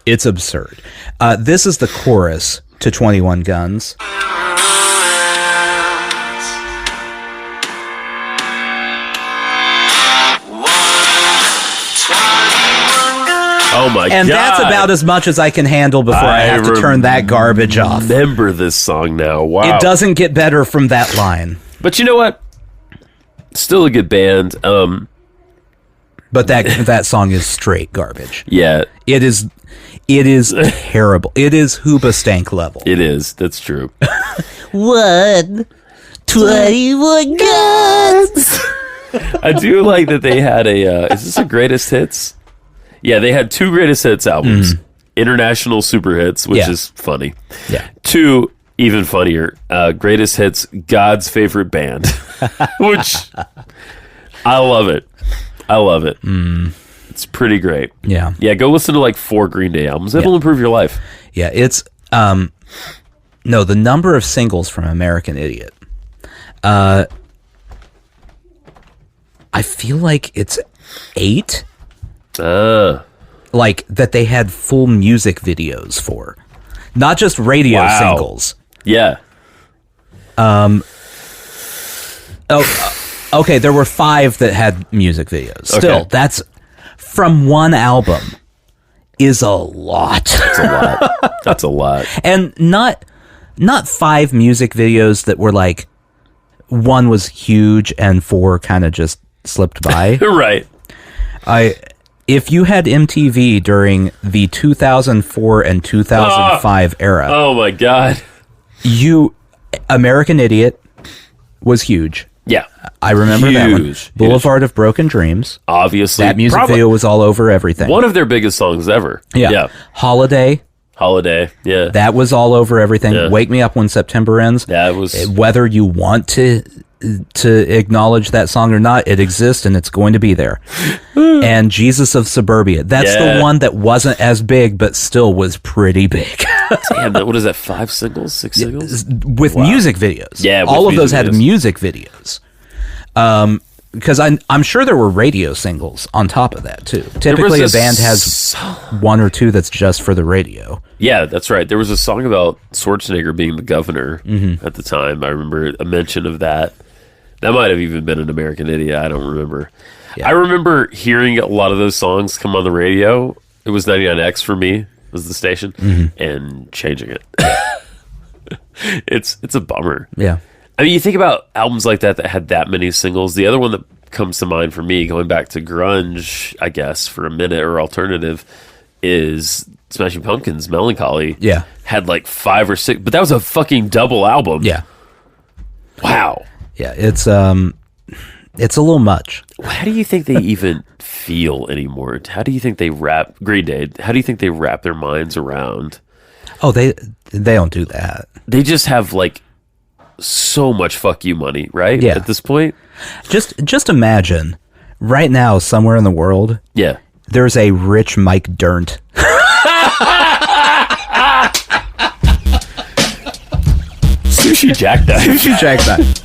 It's absurd. This is the chorus to 21 Guns. Oh my god. And that's about as much as I can handle before I have to turn that garbage off. Remember this song now. Wow. It doesn't get better from that line. But you know what? Still a good band. But that song is straight garbage. Yeah. It is terrible. It is Hoobastank level. It is. That's true. 21 Guns. I do like that they had is this a greatest hits? Yeah, they had 2 greatest hits albums. International super hits, which is funny. Yeah. 2, even funnier, greatest hits, God's favorite band. Which I love it. I love it. It's pretty great. Yeah. Yeah, go listen to like 4 Green Day albums. It'll improve your life. Yeah, it's No, the number of singles from American Idiot. I feel like it's 8. Like, that they had full music videos for. Not just radio singles. Yeah. Okay, there were 5 that had music videos. Still, Okay. that's from one album is a lot. That's a lot. That's a lot. And not 5 music videos that were like, one was huge and 4 kind of just slipped by. Right. If you had MTV during the 2004 and 2005 era, Oh my God. American Idiot was huge. Yeah. I remember that one. Huge. Boulevard of Broken Dreams. Obviously. That music video was all over everything. One of their biggest songs ever. Yeah. Holiday. Yeah. That was all over everything. Yeah. Wake Me Up When September Ends. That was... Whether you want to acknowledge that song or not, it exists and it's going to be there. And Jesus of Suburbia. That's the one that wasn't as big, but still was pretty big. Damn, what is that, 5 singles? 6 singles? With music videos. Yeah, with all of those music had videos. music videos. Because I'm sure there were radio singles on top of that too. Typically, a band has 1 or 2 that's just for the radio. Yeah, that's right. There was a song about Schwarzenegger being the governor at the time. I remember a mention of that. That might have even been an American Idiot. I don't remember. Yeah. I remember hearing a lot of those songs come on the radio. It was 99X for me, was the station, and changing it. It's a bummer. Yeah. I mean, you think about albums like that had that many singles. The other one that comes to mind for me, going back to grunge, I guess, for a minute, or alternative, is Smashing Pumpkins' Melancholy. Yeah. Had like 5 or 6, but that was a fucking double album. Yeah. Wow. Yeah, it's a little much. How do you think they even feel anymore? How do you think they wrap Green Day? How do you think they wrap their minds around? Oh, they don't do that. They just have so much fuck you money, right? Yeah. At this point. Just imagine right now somewhere in the world, Yeah. there's a rich Mike Dirnt. Sushi jackknife. Sushi jackknife.